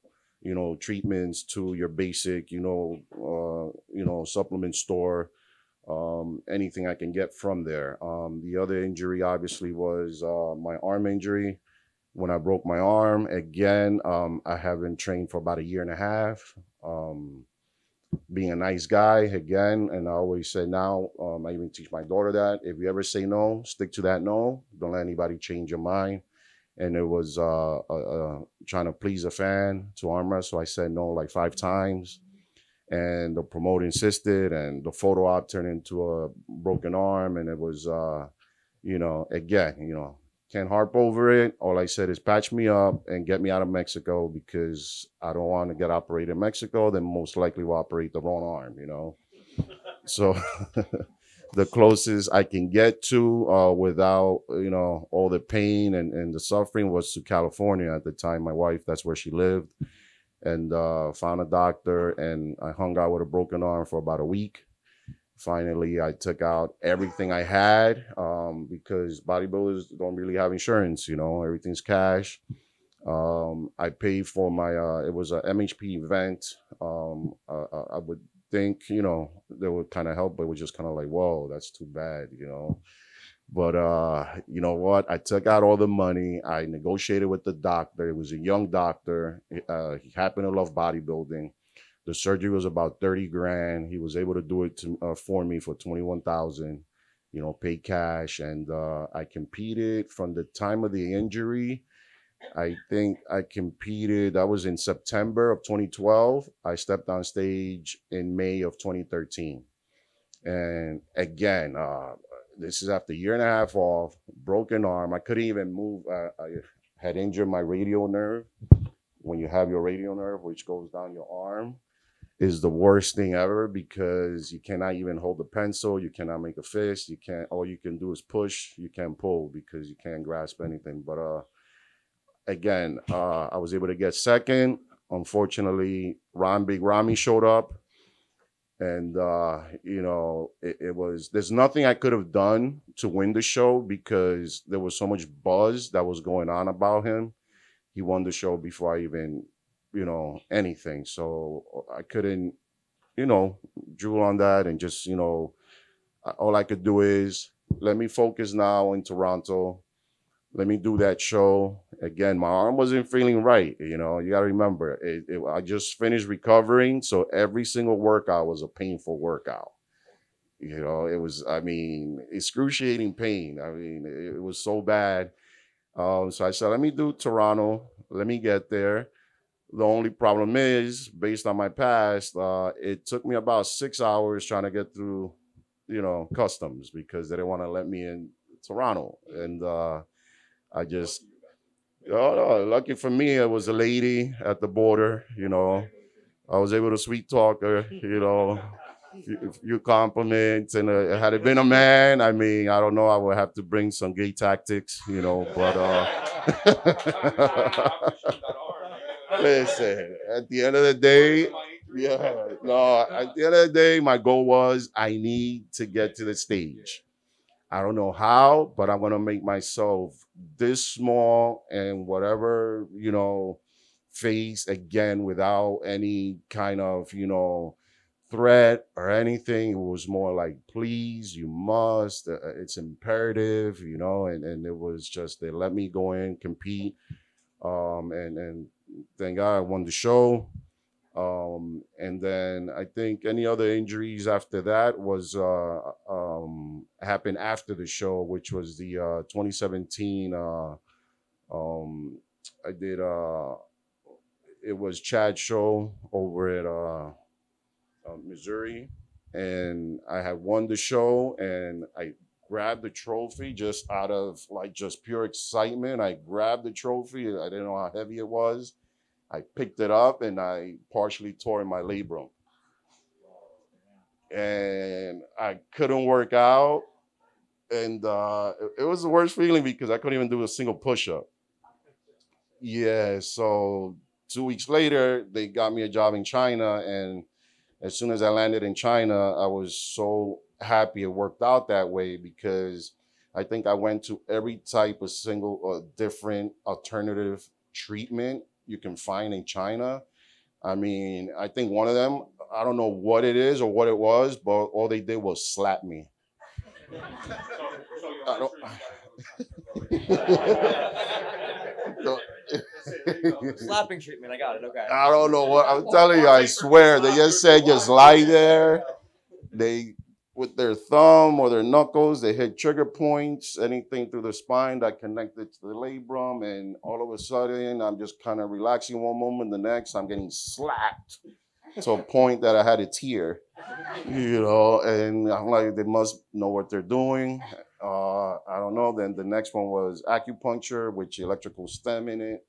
treatments to your basic, supplement store. Anything I can get from there. The other injury obviously was my arm injury. When I broke my arm, again, I haven't trained for about a year and a half. Being a nice guy, again, and I always say now, I even teach my daughter that if you ever say no, stick to that no. Don't let anybody change your mind. And it was trying to please a fan to arm wrestle. So I said no like 5 times. And the promoter insisted, and the photo op turned into a broken arm. And it was, again, can't harp over it. All I said is patch me up and get me out of Mexico, because I don't want to get operated in Mexico. Then most likely will operate the wrong arm, So the closest I can get to without, all the pain and the suffering was to California at the time. My wife, that's where she lived. And found a doctor, and I hung out with a broken arm for about a week. Finally, I took out everything I had because bodybuilders don't really have insurance, everything's cash. I paid for my, it was a MHP event. I would think, they would kind of help, but it was just kind of like, whoa, that's too bad, But you know what? I took out all the money. I negotiated with the doctor. It was a young doctor. He happened to love bodybuilding. The surgery was about 30 grand. He was able to do it for me for 21,000, paid cash. And I competed from the time of the injury. I think I competed, that was in September of 2012. I stepped on stage in May of 2013. And again, this is after a year and a half off, broken arm. I couldn't even move. I had injured my radial nerve. When you have your radial nerve, which goes down your arm, is the worst thing ever, because you cannot even hold a pencil. You cannot make a fist. All you can do is push. You can't pull because you can't grasp anything. But again, I was able to get second. Unfortunately, Big Rami showed up. And, it was, there's nothing I could have done to win the show, because there was so much buzz that was going on about him. He won the show before I even, anything. So I couldn't, drool on that, and just, all I could do is let me focus now in Toronto. Let me do that show. Again, my arm wasn't feeling right. You got to remember, I just finished recovering. So every single workout was a painful workout. It was, excruciating pain. It was so bad. So I said, let me do Toronto. Let me get there. The only problem is, based on my past, it took me about 6 hours trying to get through, customs, because they didn't want to let me in Toronto. And I just, lucky for me, it was a lady at the border, I was able to sweet talk her, a few compliments. And had it been a man, I don't know, I would have to bring some gay tactics, but listen, at the end of the day, at the end of the day, my goal was I need to get to the stage. I don't know how, but I'm going to make myself this small, and whatever, face again without any kind of, you know, threat or anything. It was more like, please, you must, it's imperative, you know, and it was just, they let me go in, compete. And thank God I won the show. And then I think any other injuries after that was happened after the show, which was the 2017. I did it was Chad's show over at Missouri, and I had won the show, and I grabbed the trophy just out of like just pure excitement. I grabbed the trophy. I didn't know how heavy it was. I picked it up and I partially tore my labrum. And I couldn't work out. And it was the worst feeling because I couldn't even do a single push-up. Yeah, so 2 weeks later, they got me a job in China. And as soon as I landed in China, I was so happy it worked out that way, because I think I went to every type of single different alternative treatment you can find in China. I mean, I think one of them, I don't know what it is or what it was, but all they did was slap me. Slapping treatment, I got it. Okay. I don't know what I'm telling you. I swear, they just said just lie there. They, with their thumb or their knuckles, they hit trigger points, anything through the spine that connected to the labrum, and all of a sudden, I'm just kind of relaxing one moment, the next, I'm getting slapped to a point that I had a tear, you know, and I'm like, they must know what they're doing. I don't know. Then the next one was acupuncture, with electrical stem in it.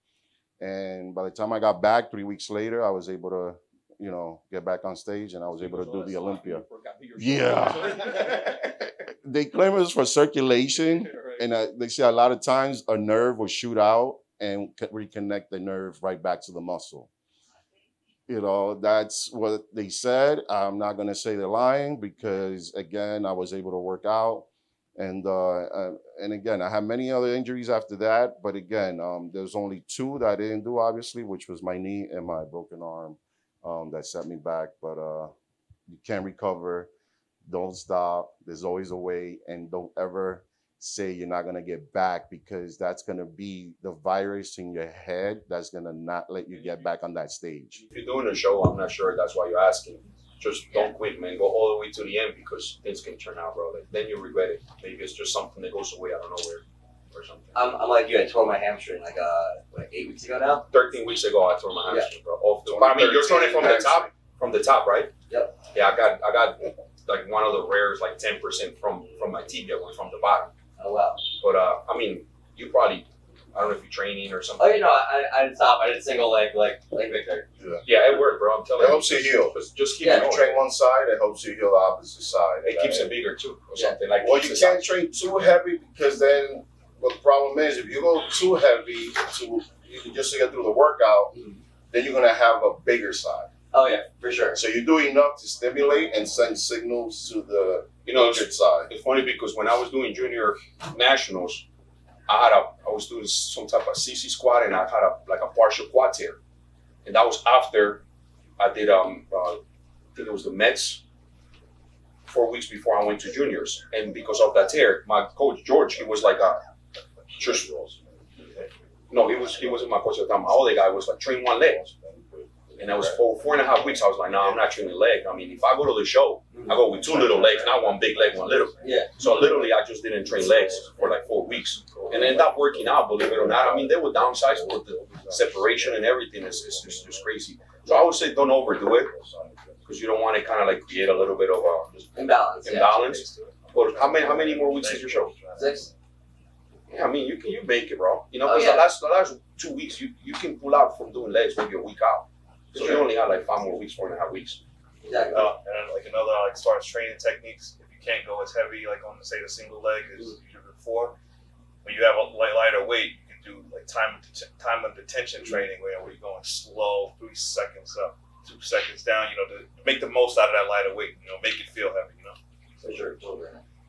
And by the time I got back 3 weeks later, I was able to, you know, get back on stage, and I was able to do the Olympia. Yeah. They claim it was for circulation, and they say a lot of times a nerve will shoot out and reconnect the nerve right back to the muscle. You know, that's what they said. I'm not going to say they're lying, because, again, I was able to work out. And again, I had many other injuries after that. But again, there's only two that I didn't do, obviously, which was my knee and my broken arm that set me back. But you can recover. Don't stop. There's always a way. And don't ever say you're not going to get back, because that's going to be the virus in your head that's going to not let you get back on that stage. If you're doing a show, I'm not sure that's why you're asking. Just don't quit, man. Go all the way to the end, because things can turn out, bro. Like, then you regret it. Maybe it's just something that goes away. I don't know where or something. I'm like you. I tore my hamstring like 8 weeks ago now. 13 weeks ago, I tore my hamstring, bro. I mean, you're throwing it from the top. From the top, right? Yep. Yeah, I got like one of the rares, like 10% from my tibia, went from the bottom. Oh wow. But I mean, you probably, I don't know if you're training or something. Oh, you know, I didn't stop. I did single leg like Victor. Yeah, it worked, bro. I'm telling you. It helps you heal. Just keep Yeah, going. you train one side, it helps you heal the opposite side. It keeps it bigger too, or something like. Well, you can't train too heavy, because then what the problem is, if you go too heavy just to get through the workout, then you're gonna have a bigger side. Oh yeah, for sure. So you do enough to stimulate and send signals to the injured side. It's funny because when I was doing junior nationals, I was doing some type of CC squat, and I had a partial quad tear, and that was after I did I think it was the Mets 4 weeks before I went to juniors, and because of that tear, my coach George, he was like no, he wasn't my coach at the time. My other guy was like, train one leg. And that was for 4.5 weeks. I was like, no, I'm not training leg. I mean, if I go to the show, I go with two little legs, not one big leg, one little. Yeah. So literally, I just didn't train legs for like 4 weeks, and ended up working out. Believe it or not, I mean, they were downsized, but the separation and everything is just crazy. So I would say don't overdo it, because you don't want to kind of like create a little bit of imbalance. But how many more weeks is your show? 6. Yeah, I mean, you make it, bro. You know, because the last 2 weeks, you can pull out from doing legs maybe a week out. So you only have like 5 more weeks, 4.5 weeks. Exactly. And then like another, like as far as training techniques, if you can't go as heavy, like on say the single leg as you did before, when you have a lighter weight, you can do like time of detention training, where you're going slow, 3 seconds up, 2 seconds down, you know, to make the most out of that lighter weight, you know, make it feel heavy, you know. For sure.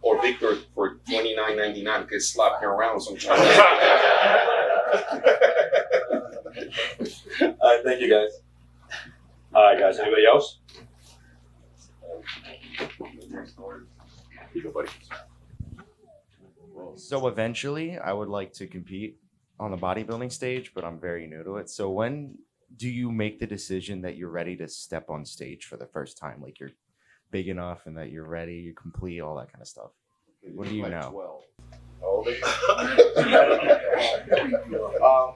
Or Victor for $29.99 gets slapping around sometimes. All right, thank you guys. All right, guys. Anybody else? You go, buddy. So eventually, I would like to compete on the bodybuilding stage, but I'm very new to it. So when do you make the decision that you're ready to step on stage for the first time? Like you're big enough and that you're ready, you're complete, all that kind of stuff. What do you know? How old are you?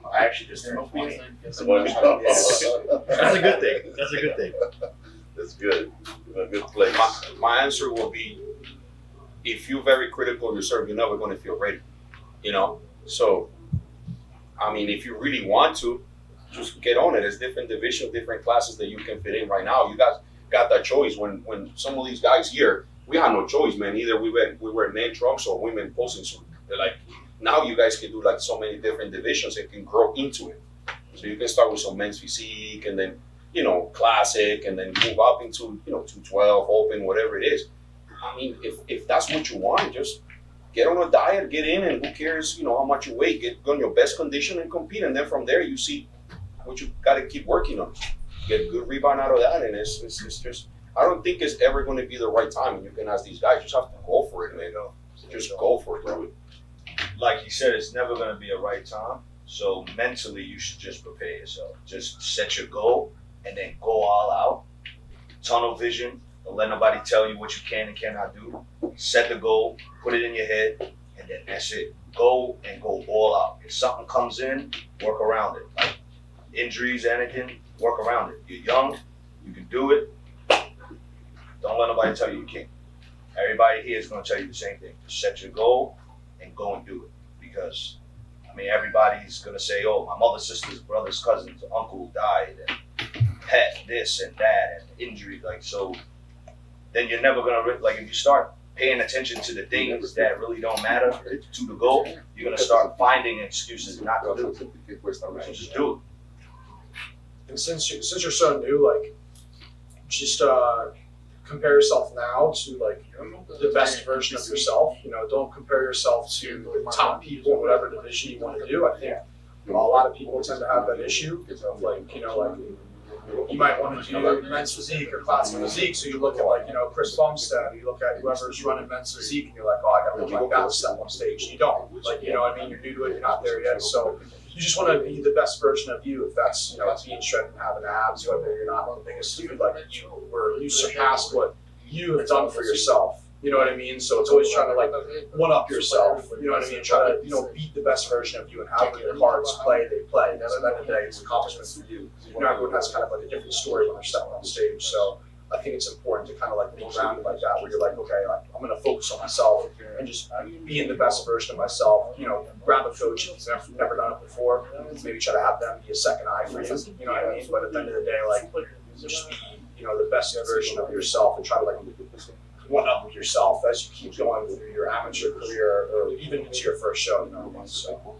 I actually just turned 20. That's a good thing. That's a good thing. That's good. You're in a good place. My answer will be, if you're very critical of yourself, you're never going to feel ready. You know? So, I mean, if you really want to, just get on it. There's different divisions, different classes that you can fit in right now. You guys got that choice. When some of these guys here, we had no choice, man. Either we wear men trunks or women posing suit. They're like, now you guys can do like so many different divisions and can grow into it. So you can start with some men's physique and then, you know, classic, and then move up into, you know, 212, open, whatever it is. I mean, if that's what you want, just get on a diet, get in, and who cares, you know, how much you weigh, get on your best condition and compete. And then from there, you see what you got to keep working on. Get good rebound out of that. And it's just, I don't think it's ever going to be the right time. And you can ask these guys, just have to go for it, man. Just go for it, bro. Like you said, it's never going to be a right time. So mentally, you should just prepare yourself. Just set your goal and then go all out. Tunnel vision. Don't let nobody tell you what you can and cannot do. Set the goal, put it in your head, and then that's it. Go and go all out. If something comes in, work around it. Like injuries, anything, work around it. You're young, you can do it. Don't let nobody tell you you can't. Everybody here is going to tell you the same thing. Just set your goal and go and do it. Because, I mean, everybody's going to say, oh, my mother's sister's brother's cousin's uncle died, and pet this and that, and injury. Like, so then you're never going to, like, if you start paying attention to the things that really don't matter to the goal, you're going to start finding excuses not to do it. So just do it. And since you're so new, like, just compare yourself now to like the best version of yourself. You know, don't compare yourself to the top people in whatever division you want to do. I think a lot of people tend to have that issue of like, you know, like you might want to do men's physique or classic physique, so you look at like, you know, Chris Bumstead, you look at whoever's running men's physique, and you're like, oh, I got to look like that to step on stage. And you don't, like, you know what I mean? You're new to it, you're not there yet, so you just want to be the best version of you. If that's, you know, being shredded and having abs, whether you're not the biggest dude, like you surpassed what you have done for yourself. You know what I mean? So it's always trying to like one up yourself. You know what I mean? Try to, you know, beat the best version of you, and however your cards play, they play. And at the end of the day, it's accomplishments for you. You know, everyone has kind of like a different story when they're stepping on stage. So I think it's important to kind of like be grounded like that, where you're like, okay, like, I'm going to focus on myself and just being the best version of myself. You know, grab a coach if you've never done it before. Maybe try to have them be a second eye for you. You know what I mean? But at the end of the day, like, just be, you know, the best version of yourself and try to like one up with yourself as you keep going through your amateur career or even into your first show. You know, so.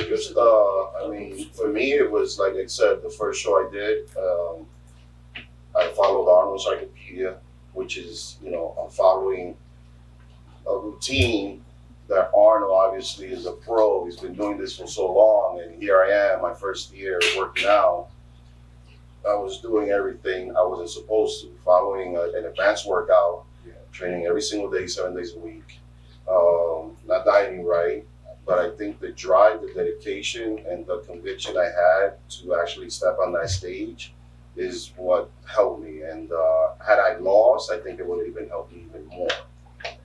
Just, I mean, for me, it was like I said, the first show I did. I followed Arnold's Encyclopedia, which is, you know, I'm following a routine that Arnold obviously is a pro. He's been doing this for so long, and here I am, my first year working out. I was doing everything I wasn't supposed to, following an advanced workout, training every single day, 7 days a week, not dieting right. But I think the drive, the dedication, and the conviction I had to actually step on that stage is what helped me. And had I lost, I think it would have even helped me even more.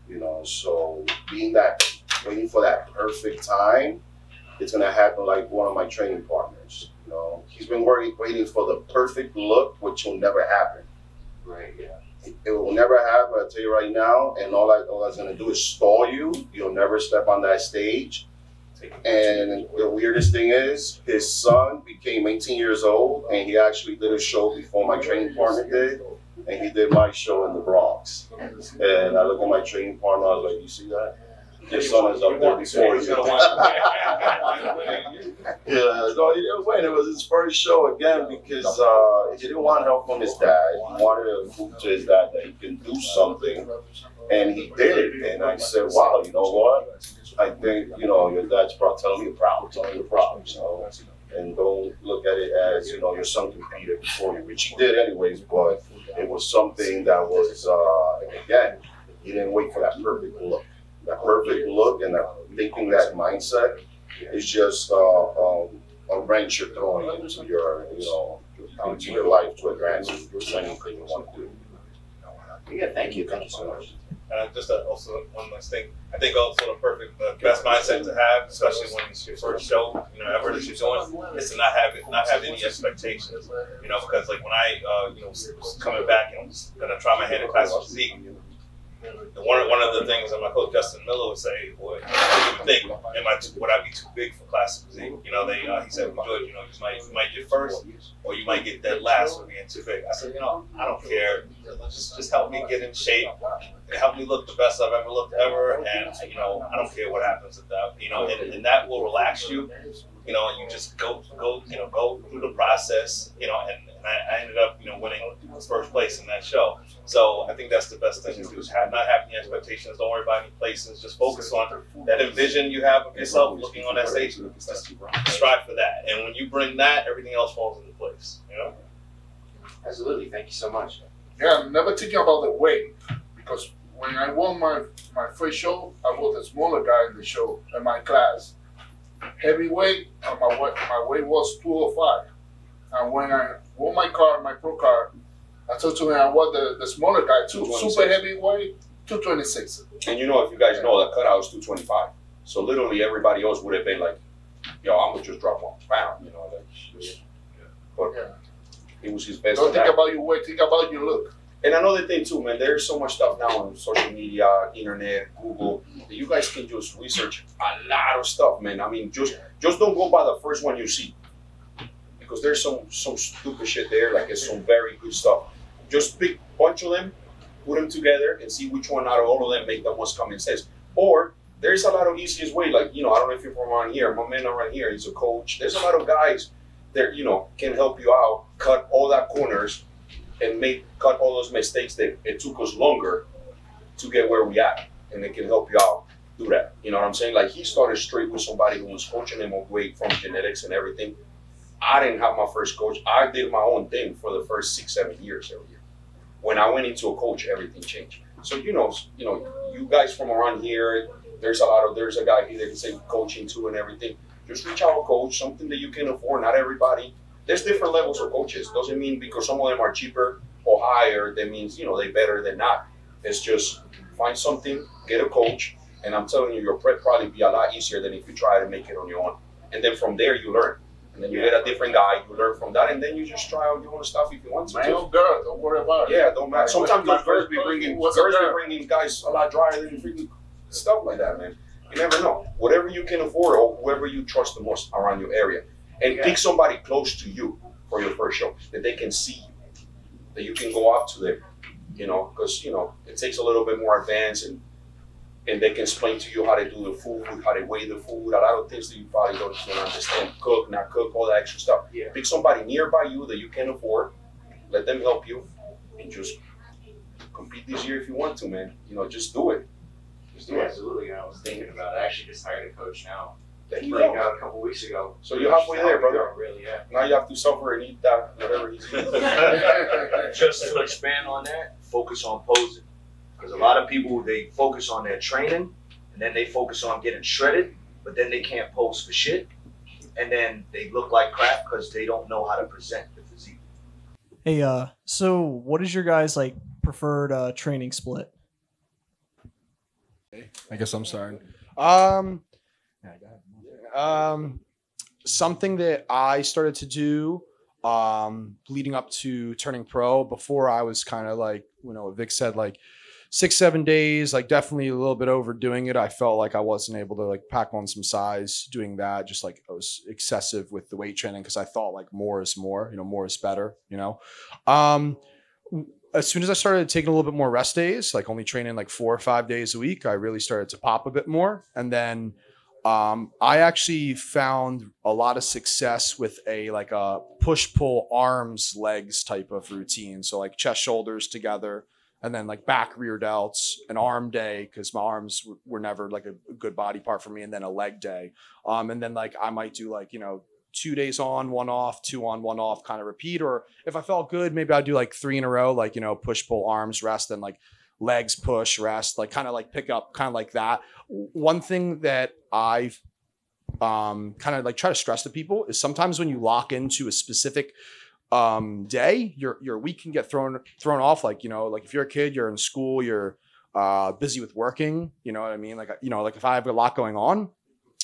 You know, so waiting for that perfect time, it's gonna happen like one of my training partners. You know, he's been waiting for the perfect look, which will never happen. Right? Yeah. It will never happen. I'll tell you right now. And all that's gonna do is stall you. You'll never step on that stage. And the weirdest thing is, his son became 18 years old, and he actually did a show before my training partner did, and he did my show in the Bronx. And I look at my training partner, I was like, you see that? Your son is up there before you. Yeah, no, he didn't win. It was his first show again because he didn't want help from his dad. He wanted to prove to his dad that he can do something, and he did. And I said, wow, you know what? I think, you know, your dad's telling me you're proud, telling me you're proud. So and don't look at it as, you know, your son competed before you, which he did anyways, but it was something that was, again, he didn't wait for that perfect look. That perfect look and that thinking that mindset is just a wrench you're throwing into your, you know, into your life to advance anything you want to do. Yeah, thank you so much. Just also one last thing. I think also the perfect, the best mindset to have, especially when it's your first show, you know, ever that you're doing, is to not have any expectations. You know, because like when I, you know, was coming back and I was gonna try my hand in classic physique, one of the things that my coach Justin Miller would say, boy, you think, would I be too big for classic physique? You know, he said, well, good, you know, you might get first, or you might get dead last for being too big. I said, you know, I don't care. Just help me get in shape. Help me look the best I've ever looked ever, and you know, I don't care what happens with that. You know, and that will relax you. You know, and you just go through the process. You know, and I ended up, you know, winning first place in that show. So I think that's the best thing to do is not have any expectations. Don't worry about any places. Just focus on that envision you have of yourself looking on that stage. Just strive for that, and when you bring that, everything else falls into place. You know. Absolutely. Thank you so much. Yeah, I'm never thinking about the weight, because when I won my first show, I was the smaller guy in the show in my class. Heavyweight, my weight was 205. And when I won my pro card, I told him I was the smaller guy too, super heavyweight, 226. And you know, if you guys know, the cutout is 225. So literally everybody else would have been like, yo, I'm gonna just drop 1 pound, you know, like, but it was his best. Don't think about your weight, think about your look. And another thing too, man, there's so much stuff now on social media, internet, Google, that you guys can just research a lot of stuff, man. I mean, just don't go by the first one you see, because there's some stupid shit there. Like, it's some very good stuff. Just pick a bunch of them, put them together, and see which one out of all of them make the most common sense. Or there's a lot of easiest way. Like, you know, I don't know if you're from around here. My man around here, he's a coach. There's a lot of guys that, you know, can help you out, cut all that corners, and cut all those mistakes that it took us longer to get where we at, and they can help you out do that. You know what I'm saying? Like, he started straight with somebody who was coaching him of weight from genetics and everything. I didn't have my first coach. I did my own thing for the first 6-7 years every year. When I went into a coach, everything changed. So you guys from around here, there's a guy here that can say coaching too and everything. Just reach out to a coach, something that you can afford. Not everybody. There's different levels of coaches. Doesn't mean because some of them are cheaper or higher, that means, you know, they're better than not. It's just find something, get a coach, and I'm telling you, your prep probably be a lot easier than if you try to make it on your own. And then from there, you learn. And then you get a different guy, you learn from that, and then you just try out your own stuff if you want to. My own girl, don't worry about it. Yeah, don't matter. Sometimes those girls be bringing guys a lot drier than freaking stuff like that, man. You never know. Whatever you can afford, or whoever you trust the most around your area. And pick somebody close to you for your first show, that they can see you, that you can go out to them, you know, because, you know, it takes a little bit more advance, and they can explain to you how to do the food, how to weigh the food, a lot of things that you probably don't understand, cook, not cook, all that extra stuff. Yeah. Pick somebody nearby you that you can afford, let them help you, and just compete this year if you want to, man. You know, just do it. Just do it. Absolutely. I was thinking about it. I actually just hired a coach now. There you go. Out a couple weeks ago. So you're halfway there, brother. Really, yeah. Now you have to suffer and eat that, whatever he's eating. Just to expand on that, focus on posing. Because a lot of people, they focus on their training, and then they focus on getting shredded, but then they can't pose for shit. And then they look like crap because they don't know how to present the physique. Hey, so what is your guys' like preferred training split? I guess I'm starting. Something that I started to do leading up to turning pro, before I was kind of like, you know, Vic said, like 6-7 days, like definitely a little bit overdoing it. I felt like I wasn't able to like pack on some size doing that. Just like I was excessive with the weight training, because I thought like more is more, you know, more is better, you know. As soon as I started taking a little bit more rest days, like only training like 4 or 5 days a week, I really started to pop a bit more. And then I actually found a lot of success with a push-pull arms, legs type of routine. So like chest, shoulders together, and then like back, rear delts, an arm day, because my arms were never like a good body part for me, and then a leg day. And then like I might do like, you know, 2 days on, 1 off, 2 on, 1 off, kind of repeat. Or if I felt good, maybe I'd do like 3 in a row, like, you know, push, pull, arms, rest, and like legs, push, rest, like kind of like pick up, kind of like that. One thing that I've kind of like try to stress to people is sometimes when you lock into a specific day, your week can get thrown off. Like, you know, like if you're a kid, you're in school, you're busy with working, you know what I mean? Like, you know, like if I have a lot going on,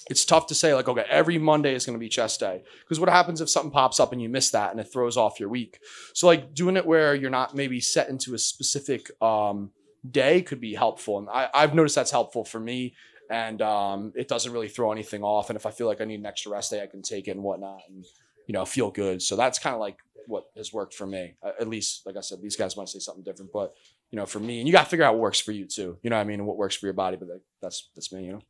it's tough to say like, okay, every Monday is going to be chest day. Because what happens if something pops up and you miss that and it throws off your week? So like doing it where you're not maybe set into a specific day could be helpful. And I've noticed that's helpful for me. And it doesn't really throw anything off. And if I feel like I need an extra rest day, I can take it and whatnot and, you know, feel good. So that's kind of like what has worked for me. At least, like I said, these guys might say something different, but, you know, for me, and you got to figure out what works for you too. You know what I mean? And what works for your body. But that's me, you know?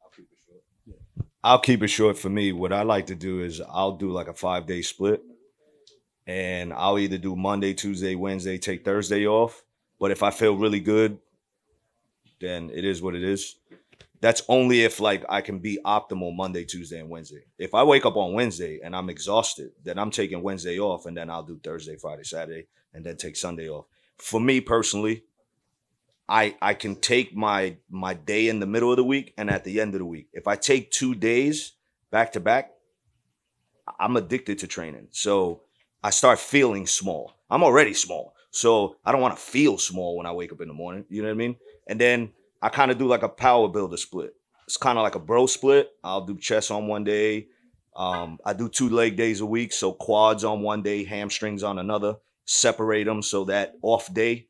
I'll keep it short for me. What I like to do is I'll do like a 5-day split. And I'll either do Monday, Tuesday, Wednesday, take Thursday off. But if I feel really good, then it is what it is. That's only if like I can be optimal Monday, Tuesday, and Wednesday. If I wake up on Wednesday and I'm exhausted, then I'm taking Wednesday off, and then I'll do Thursday, Friday, Saturday, and then take Sunday off. For me personally, I can take my day in the middle of the week and at the end of the week. If I take 2 days back to back, I'm addicted to training. So I start feeling small. I'm already small. So I don't want to feel small when I wake up in the morning. You know what I mean? And then I kind of do like a power builder split. It's kind of like a bro split. I'll do chest on one day. I do 2 leg days a week. So quads on one day, hamstrings on another. Separate them so that off day.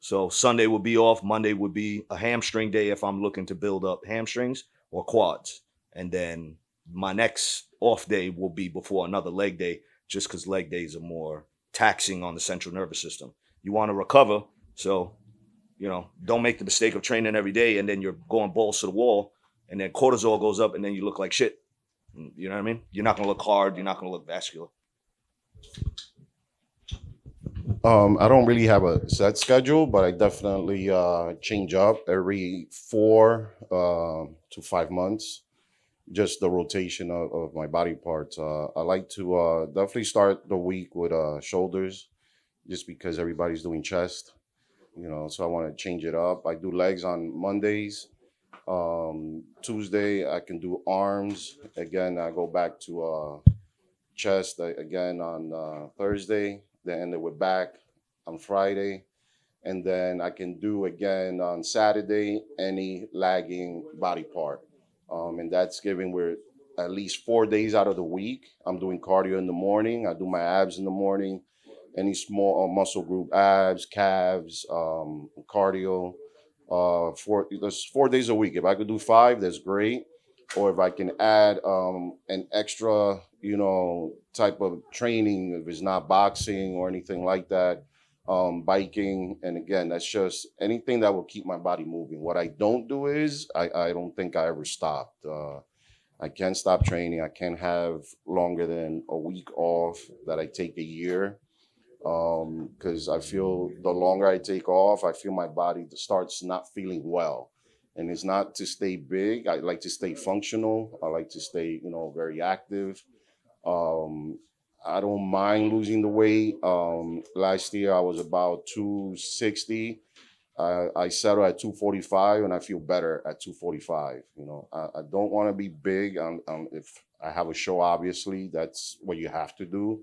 So Sunday would be off. Monday would be a hamstring day if I'm looking to build up hamstrings or quads. And then my next off day will be before another leg day, just because leg days are more taxing on the central nervous system. You want to recover. So, you know, don't make the mistake of training every day and then you're going balls to the wall and then cortisol goes up and then you look like shit. You know what I mean? You're not going to look hard. You're not going to look vascular. I don't really have a set schedule, but I definitely change up every 4 to 5 months. Just the rotation of my body parts. I like to definitely start the week with shoulders, just because everybody's doing chest. You know, so I want to change it up. I do legs on Mondays. Tuesday, I can do arms. Again, I go back to chest again on Thursday. Then end it with back on Friday. And then I can do again on Saturday, any lagging body part. And that's giving we're at least 4 days out of the week. I'm doing cardio in the morning. I do my abs in the morning. Any small muscle group, abs, calves, cardio. There's 4 days a week. If I could do 5, that's great. Or if I can add an extra, you know, type of training, if it's not boxing or anything like that, biking. And again, that's just anything that will keep my body moving. What I don't do is I don't think I ever stopped. I can't stop training. I can't have longer than a week off that I take a year. Because I feel the longer I take off, I feel my body starts not feeling well. And it's not to stay big. I like to stay functional. I like to stay, you know, very active. I don't mind losing the weight. Last year I was about 260. I settled at 245 and I feel better at 245. You know, I don't want to be big. If I have a show, obviously, that's what you have to do.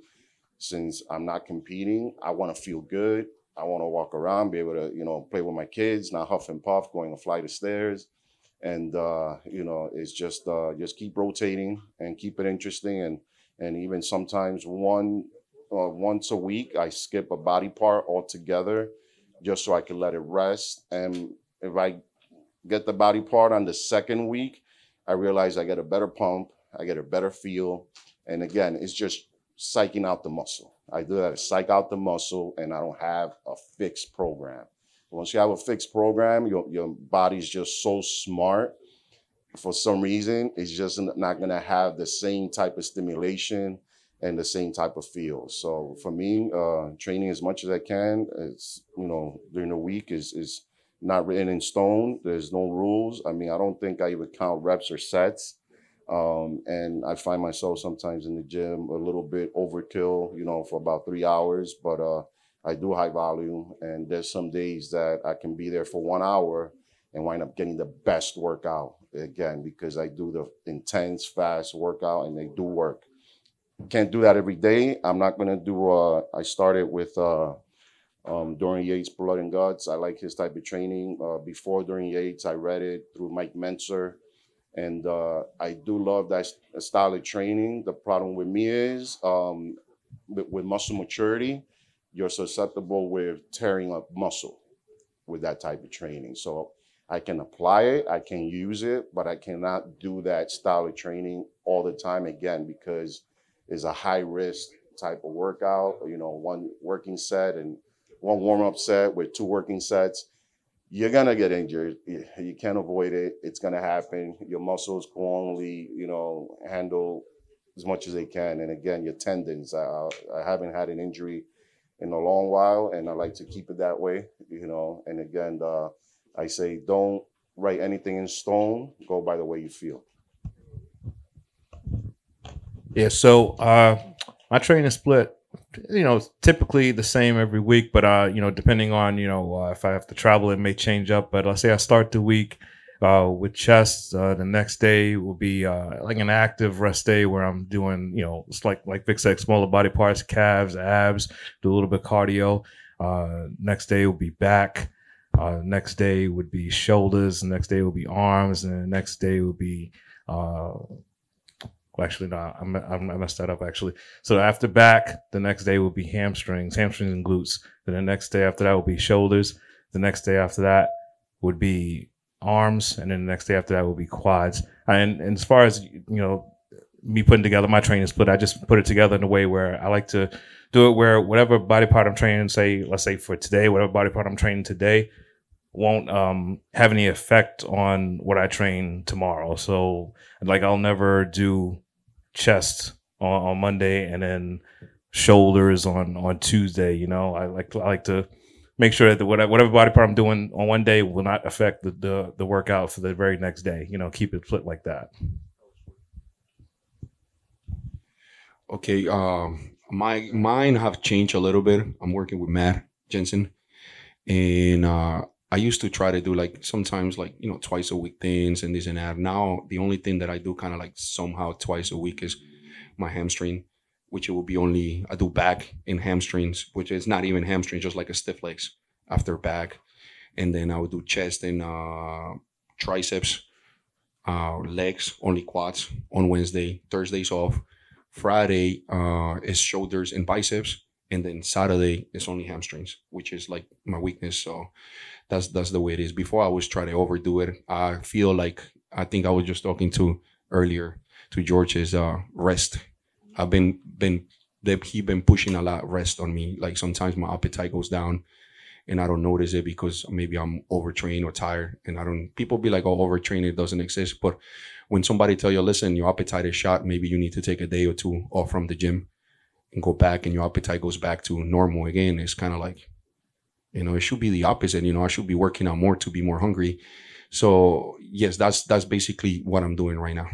Since I'm not competing, I want to feel good. I want to walk around, be able to, you know, play with my kids, not huff and puff, going a flight of stairs. And, you know, it's just keep rotating and keep it interesting. And even sometimes once a week, I skip a body part altogether just so I can let it rest. And if I get the body part on the second week, I realize I get a better pump, I get a better feel. And again, it's just psyching out the muscle. I do that to psych out the muscle, and I don't have a fixed program. Once you have a fixed program, your body's just so smart. For some reason, it's just not going to have the same type of stimulation and the same type of feel. So for me, training as much as I can, it's, you know, during the week is not written in stone. There's no rules. I mean, I don't think I even count reps or sets. And I find myself sometimes in the gym a little bit overkill, you know, for about 3 hours, but I do high volume, and there's some days that I can be there for 1 hour and wind up getting the best workout, again, because I do the intense, fast workout and they do work. Can't do that every day. I'm not going to do, I started with Dorian Yates' Blood and Guts. I like his type of training. Before Dorian Yates, I read it through Mike Mentzer. And I do love that style of training. The problem with me is with muscle maturity, you're susceptible with tearing up muscle with that type of training. So I can apply it, I can use it, but I cannot do that style of training all the time, again, because it's a high risk type of workout. You know, one working set and one warm-up set with 2 working sets. You're gonna get injured. You can't avoid it. It's gonna happen. Your muscles can only, you know, handle as much as they can. And again, your tendons. I haven't had an injury in a long while, and I like to keep it that way, you know. And again, I say don't write anything in stone. Go by the way you feel. Yeah. So my training split, you know, typically the same every week, but you know, depending on, you know, if I have to travel, it may change up. But let's say I start the week with chest. The next day will be like an active rest day where I'm doing, you know, it's like Vic said, smaller body parts, calves, abs, do a little bit of cardio. Next day will be back. Next day would be shoulders. The next day will be arms, and the next day will be well, actually, no, I messed that up, actually. So after back, the next day will be hamstrings and glutes. Then the next day after that will be shoulders. The next day after that would be arms. And then the next day after that will be quads. And as far as, you know, me putting together my training split, I just put it together in a way where I like to do it where whatever body part I'm training, say, let's say for today, whatever body part I'm training today won't have any effect on what I train tomorrow. So like I'll never do chest on Monday and then shoulders on Tuesday. You know, I like to make sure that whatever body part I'm doing on one day will not affect the workout for the very next day. You know, keep it split like that. Okay, mine have changed a little bit. I'm working with Matt Jensen, and I used to try to do like sometimes like, you know, twice a week things and this and that. Now the only thing that I do kind of like somehow twice a week is my hamstring, which it will be only, I do back and hamstrings, which is not even hamstrings, just like a stiff legs after back. And then I would do chest and triceps, legs, only quads on Wednesday. Thursday's off. Friday is shoulders and biceps. And then Saturday is only hamstrings, which is like my weakness. So that's the way it is. Before I was trying to overdo it. I feel like, I think I was just talking to earlier to George's rest. I've been pushing a lot rest on me. Like sometimes my appetite goes down and I don't notice it because maybe I'm overtrained or tired. And people be like, oh, overtraining doesn't exist. But when somebody tell you, listen, your appetite is shot, maybe you need to take a day or two off from the gym and go back and your appetite goes back to normal again. It's kind of like, you know, it should be the opposite. You know, I should be working out more to be more hungry. So yes, that's basically what I'm doing right now.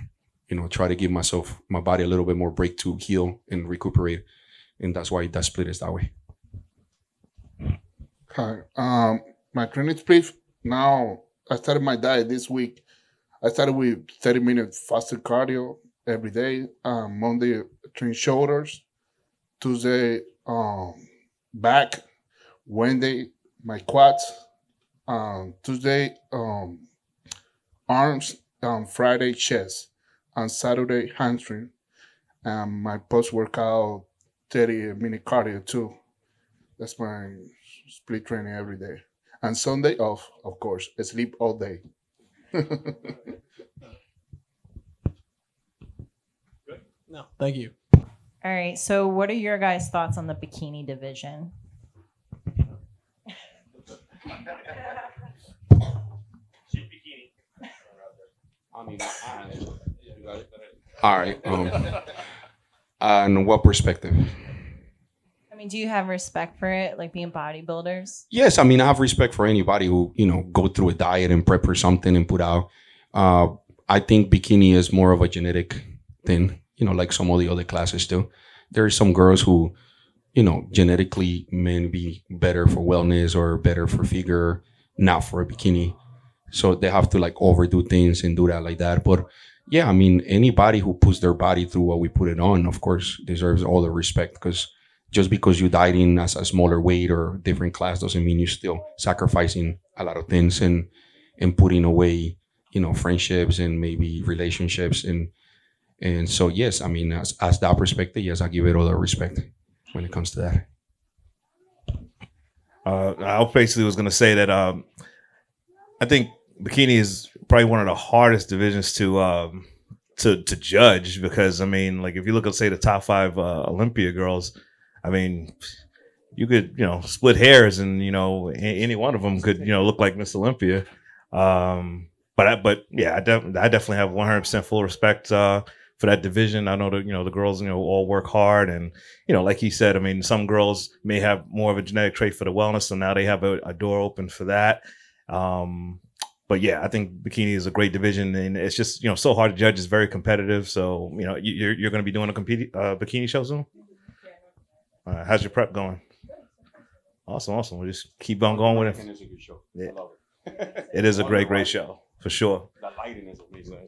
You know, try to give my body a little bit more break to heal and recuperate. And that's why that split is that way. Hi. My training split, now I started my diet this week. I started with 30-minute fasted cardio every day. Monday, train shoulders. Tuesday, back. Wednesday, my quads. Tuesday, arms. Friday, chest. On Saturday, hamstring. My post-workout 30-minute cardio too. That's my split training every day. And Sunday off, of course. I sleep all day. No, thank you. All right. So, what are your guys' thoughts on the bikini division? All right. On what perspective? I mean, do you have respect for it, like being bodybuilders? Yes, I mean, I have respect for anybody who, you know, go through a diet and prep for something and put out. I think bikini is more of a genetic thing, like some of the other classes do. There are some girls who, genetically may be better for wellness or better for figure, not for a bikini. So they have to like overdo things and do that like that. But yeah, I mean, anybody who puts their body through what we put it on, of course, deserves all the respect, because just because you dieting as a smaller weight or different class doesn't mean you're still sacrificing a lot of things and putting away, friendships and maybe relationships. And so, yes, I mean, as that perspective, yes, I give it all the respect when it comes to that. I basically was going to say that I think bikini is probably one of the hardest divisions to judge, because I mean, like if you look at, say, the top 5 Olympia girls, I mean, you could split hairs and any one of them could look like Miss Olympia. But yeah, I definitely have 100% full respect for that division. I know that the girls all work hard, and like he said, I mean, some girls may have more of a genetic trait for the wellness, so now they have a door open for that. But yeah, I think bikini is a great division, and it's just so hard to judge. It's very competitive. So you're going to be doing a bikini show soon. How's your prep going? Awesome. We'll just keep on going with it. It's a good show. Yeah. I love it. It is a great show for sure. The lighting is amazing.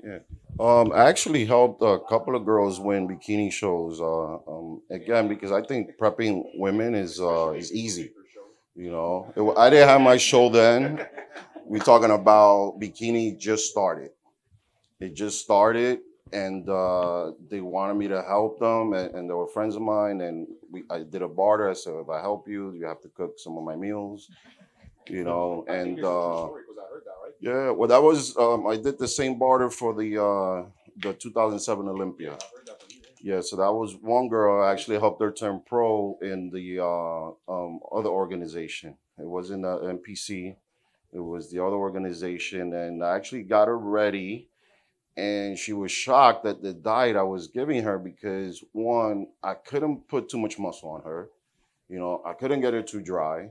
Yeah. I actually helped a couple of girls win bikini shows. Again, because I think prepping women is easy. I didn't have my show then. We're talking about bikini just started. It just started, and they wanted me to help them, and they were friends of mine, and I did a barter. I said, if I help you, you have to cook some of my meals, and yeah, well, that was I did the same barter for the 2007 Olympia. Yeah, so that was one girl. I actually helped her turn pro in the other organization. It wasn't NPC. It was the other organization, and I actually got her ready. And she was shocked at the diet I was giving her, because one, I couldn't put too much muscle on her. I couldn't get her too dry.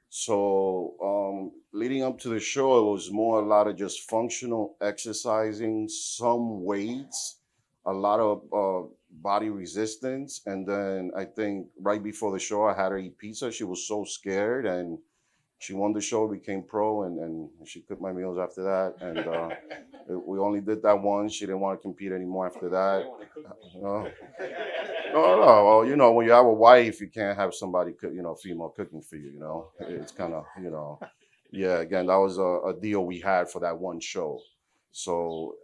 So leading up to the show, it was more a lot of just functional exercising, some weights, a lot of body resistance. And then I think right before the show, I had her eat pizza. She was so scared, and she won the show, became pro, and she cooked my meals after that. And we only did that once. She didn't want to compete anymore after that. No. Well, when you have a wife, you can't have somebody cook, female cooking for you. It's kind of, yeah. Again, that was a deal we had for that one show. So,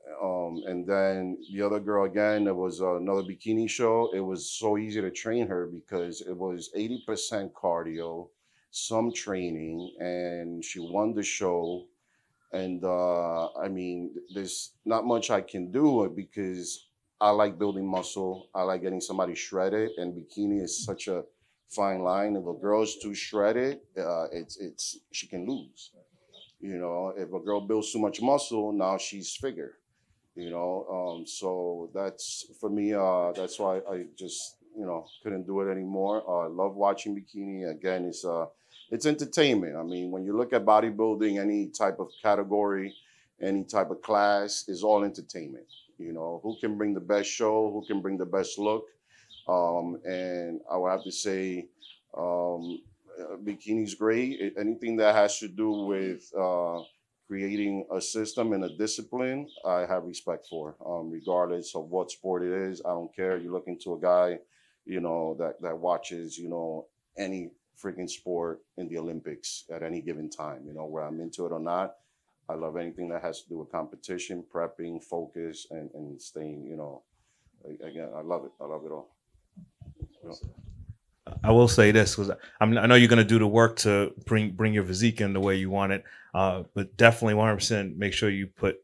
and then the other girl, again, it was another bikini show. It was so easy to train her because it was 80% cardio, some training, and she won the show. And I mean, there's not much I can do because I like building muscle. I like getting somebody shredded, and bikini is such a fine line. If a girl's too shredded, she can lose. If a girl builds too much muscle, now she's figure. So that's for me. That's why I just couldn't do it anymore. I love watching bikini. Again, it's entertainment. I mean, when you look at bodybuilding, any type of category, any type of class is all entertainment. Who can bring the best show, who can bring the best look. And I would have to say bikini's great. Anything that has to do with creating a system and a discipline, I have respect for, regardless of what sport it is. I don't care. You look into a guy, that watches, any freaking sport in the Olympics at any given time, where I'm into it or not. I love anything that has to do with competition, prepping, focus, and staying, again, I love it. I love it all. I will say this, because I know you're going to do the work to bring your physique in the way you want it, but definitely 100% make sure you put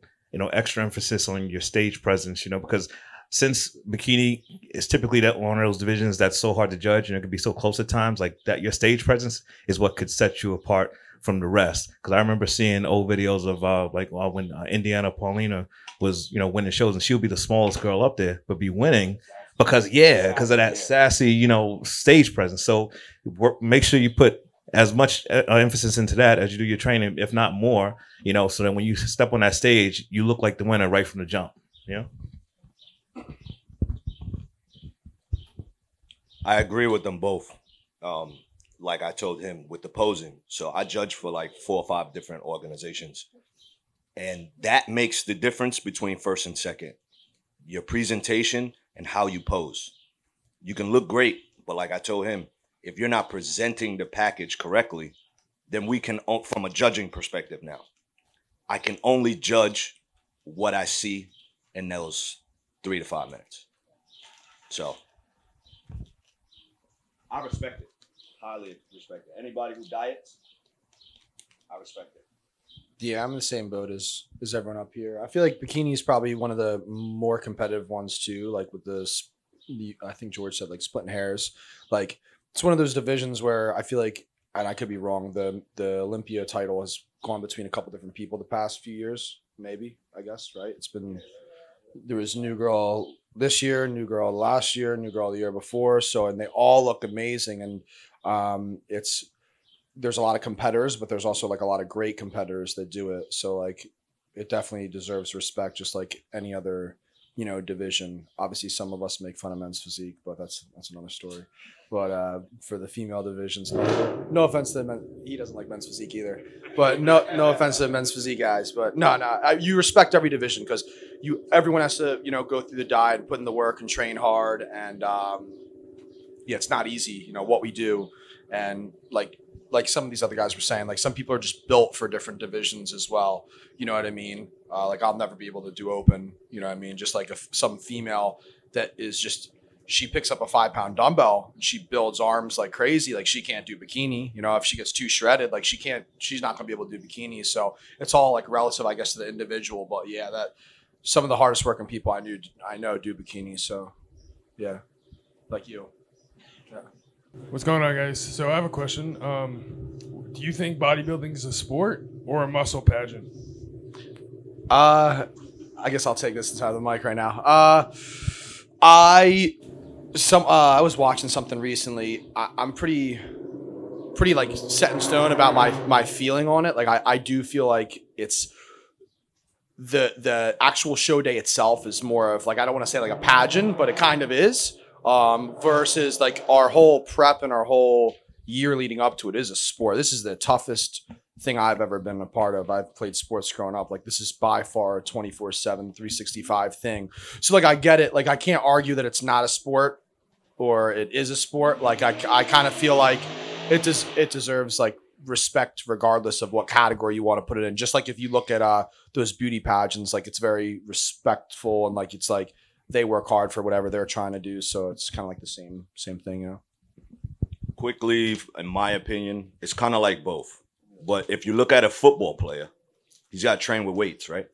extra emphasis on your stage presence, because since bikini is typically one of those divisions that's so hard to judge and it can be so close at times, like that, your stage presence is what could set you apart from the rest. Because I remember seeing old videos of when Indiana Paulina was winning shows, and she would be the smallest girl up there but be winning because of that sassy stage presence. So make sure you put as much emphasis into that as you do your training, if not more, you know, so that when you step on that stage, you look like the winner right from the jump, you know? I agree with them both. Like I told him with the posing. So I judge for like 4 or 5 different organizations. And that makes the difference between first and second. Your presentation and how you pose. You can look great, but like I told him, if you're not presenting the package correctly, then we can, from a judging perspective now, I can only judge what I see in those 3 to 5 minutes. So I respect it. Highly respect it. Anybody who diets, I respect it. Yeah, I'm in the same boat as everyone up here. I feel like bikini is probably one of the more competitive ones too. Like with the I think George said like splitting hairs. Like it's one of those divisions where I feel like, and I could be wrong, the Olympia title has gone between a couple different people the past few years. Maybe, I guess, right? It's been, there was new girl this year, new girl last year, new girl the year before. So, and they all look amazing. And there's a lot of competitors, but there's also like a lot of great competitors that do it. So like it definitely deserves respect, just like any other, you know, division. Obviously some of us make fun of men's physique, but that's another story. But for the female divisions, no offense to men, he doesn't like men's physique either, but no offense to men's physique guys, but you respect every division because everyone has to, you know, go through the diet and put in the work and train hard. And yeah, it's not easy, you know, what we do. And like some of these other guys were saying, like some people are just built for different divisions as well. You know what I mean? Like I'll never be able to do open, you know what I mean? Just like some female that is just, she picks up a 5-pound dumbbell and she builds arms like crazy. Like she can't do bikini, you know, if she gets too shredded, like she's not gonna be able to do bikini. So it's all like relative, I guess, to the individual. But yeah, that some of the hardest working people I know do bikini. So yeah, like you. Yeah. What's going on, guys? So I have a question. Do you think bodybuilding is a sport or a muscle pageant? I guess I'll take this inside the mic right now. I was watching something recently. I'm pretty like set in stone about my feeling on it. Like I do feel like it's the actual show day itself is more of like, I don't want to say like a pageant, but it kind of is. Versus like our whole prep and our whole year leading up to it is a sport. This is the toughest thing I've ever been a part of. I've played sports growing up. Like this is by far a 24/7, 365 thing. So like I get it. Like I can't argue that it's not a sport or it is a sport. Like I kind of feel like it deserves like respect regardless of what category you want to put it in. Just like if you look at those beauty pageants, like it's very respectful and like it's like they work hard for whatever they're trying to do. So it's kind of like the same thing, you know? Quickly, in my opinion, it's kind of like both. But if you look at a football player, he's got to train with weights, right?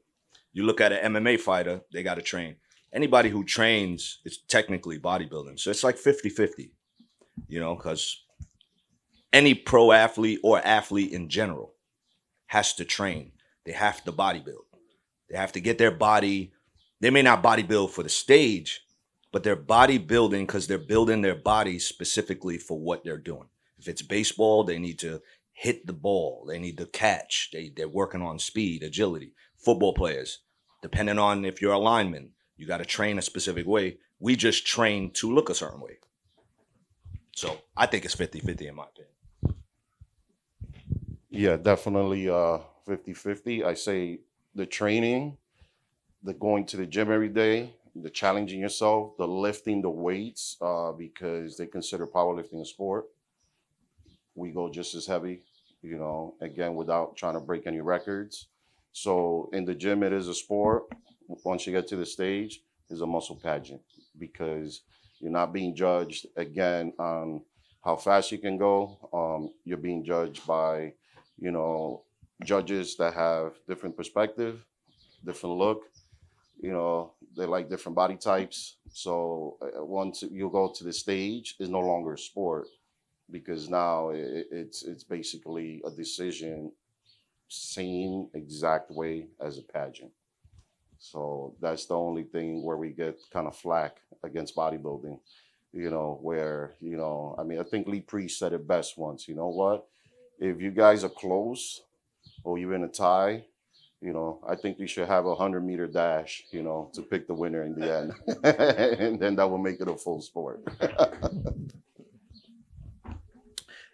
You look at an MMA fighter, they got to train. Anybody who trains is technically bodybuilding. So it's like 50-50, you know, because any pro athlete or athlete in general has to train. They have to bodybuild. They have to get their body. They may not bodybuild for the stage, but they're bodybuilding because they're building their body specifically for what they're doing. If it's baseball, they need to hit the ball. They need to catch. They're working on speed, agility. Football players, depending on if you're a lineman, you got to train a specific way. We just train to look a certain way. So I think it's 50-50 in my opinion. Yeah, definitely 50-50. I say the training, the going to the gym every day, the challenging yourself, the lifting the weights, because they consider powerlifting a sport. We go just as heavy, you know, again, without trying to break any records. So in the gym, it is a sport. Once you get to the stage, it's a muscle pageant because you're not being judged, again, on how fast you can go. You're being judged by, you know, judges that have different perspective, different look. You know, they like different body types. So once you go to the stage, it's no longer a sport because now it's basically a decision, same exact way as a pageant. So that's the only thing where we get kind of flack against bodybuilding, you know, where, you know, I mean, I think Lee Priest said it best once, you know what? if you guys are close or even a tie, I think we should have a 100-meter dash, to pick the winner in the end. And then that will make it a full sport.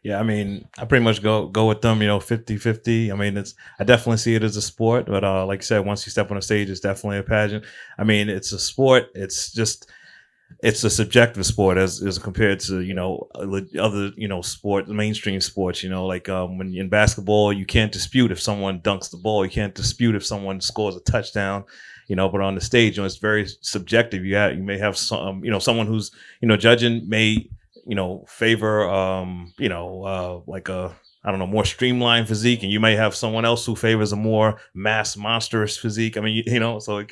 Yeah, I mean, I pretty much go with them, 50-50. I mean, I definitely see it as a sport, but like you said, once you step on the stage, it's definitely a pageant. I mean, it's a sport. It's a subjective sport as compared to, other, sport, mainstream sports, like when in basketball, you can't dispute if someone dunks the ball. You can't dispute if someone scores a touchdown, but on the stage, it's very subjective. You may have some, someone who's, judging may, favor, like a, I don't know, more streamlined physique, and you may have someone else who favors a more mass monstrous physique. I mean, so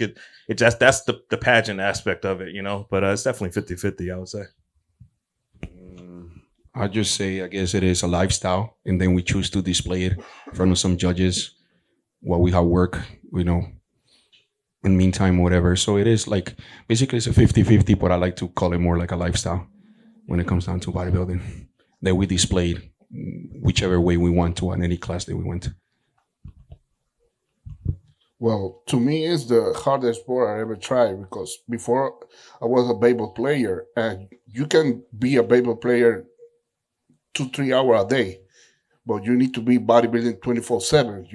that's the pageant aspect of it, but it's definitely 50-50, I would say. I just say, I guess it is a lifestyle, and then we choose to display it in front of some judges while we have work, in meantime, whatever. So it is like, basically it's a 50-50, but I like to call it more like a lifestyle when it comes down to bodybuilding that we displayed whichever way we want to on any class that we went. Well, to me, it's the hardest sport I ever tried, because before I was a baseball player, and you can be a baseball player 2-3 hours a day, but you need to be bodybuilding 24/7.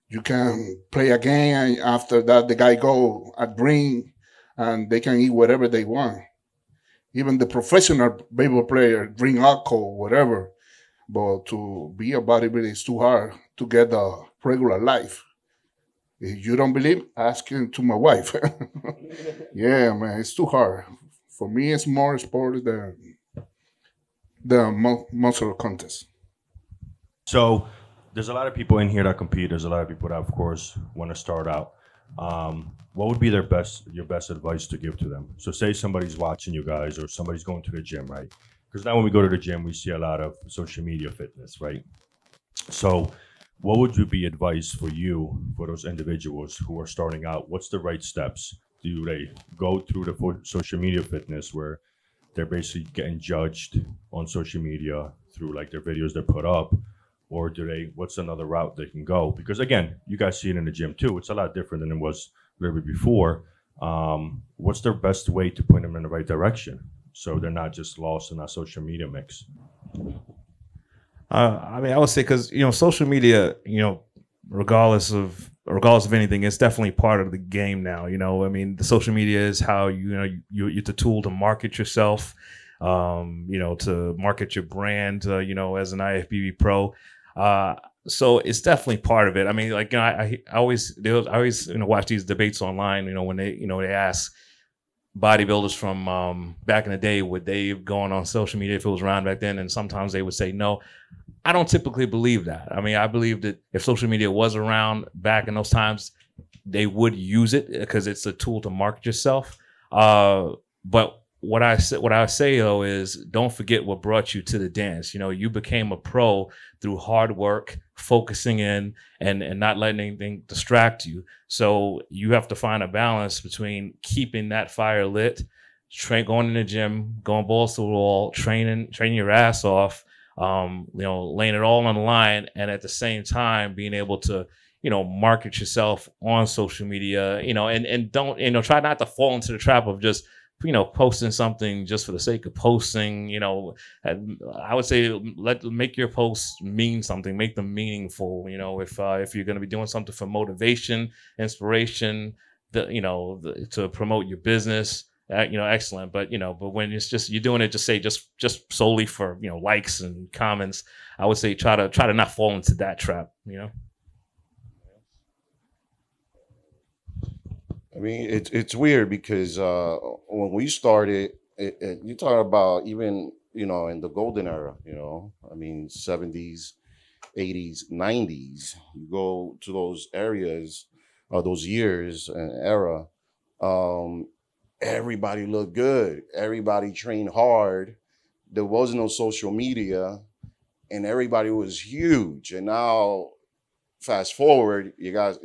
You can play a game, and after that, the guy go a drink, and they can eat whatever they want. Even the professional baseball player drink alcohol, whatever. But to be a bodybuilder is too hard to get a regular life. If you don't believe, ask him to my wife. Yeah, man, it's too hard. For me, it's more sport than the muscle contest. So there's a lot of people in here that compete. There's a lot of people that, of course, want to start out. What would be your best advice to give to them? So say somebody's watching you guys, or somebody's going to the gym, right? Because now when we go to the gym, we see a lot of social media fitness, right? So what would you be advice for those individuals who are starting out? What's the right steps? Do they go through the social media fitness where they're basically getting judged on social media through like their videos they put up? Or what's another route they can go? Because again, you guys see it in the gym too. It's a lot different than it was a little bit before. What's their best way to point them in the right direction so they're not just lost in that social media mix? I mean, I would say, because, social media, regardless of anything, it's definitely part of the game now. I mean, the social media is how, you're the tool to market yourself, to market your brand, as an IFBB pro. So it's definitely part of it. I mean, like, I always watch these debates online, when they ask bodybuilders from back in the day, would they have gone on social media if it was around back then? And sometimes they would say no. I don't typically believe that. I mean, I believe that if social media was around back in those times, they would use it because it's a tool to market yourself. But what I say though is, don't forget what brought you to the dance. You became a pro through hard work, focusing in, and not letting anything distract you. So you have to find a balance between keeping that fire lit, going in the gym, going balls to the wall, training your ass off, laying it all on the line, and at the same time being able to, market yourself on social media, and don't, try not to fall into the trap of just, posting something just for the sake of posting. I would say make your posts mean something, make them meaningful. If you're going to be doing something for motivation, inspiration, to promote your business, excellent. But when it's just you're doing it, just solely for likes and comments, I would say try to not fall into that trap. I mean, it's weird because when we started, you talk about even, in the golden era, I mean, 70s, 80s, 90s, you go to those areas, those years and era, everybody looked good. Everybody trained hard. There was no social media, and everybody was huge. And now, fast forward, you guys,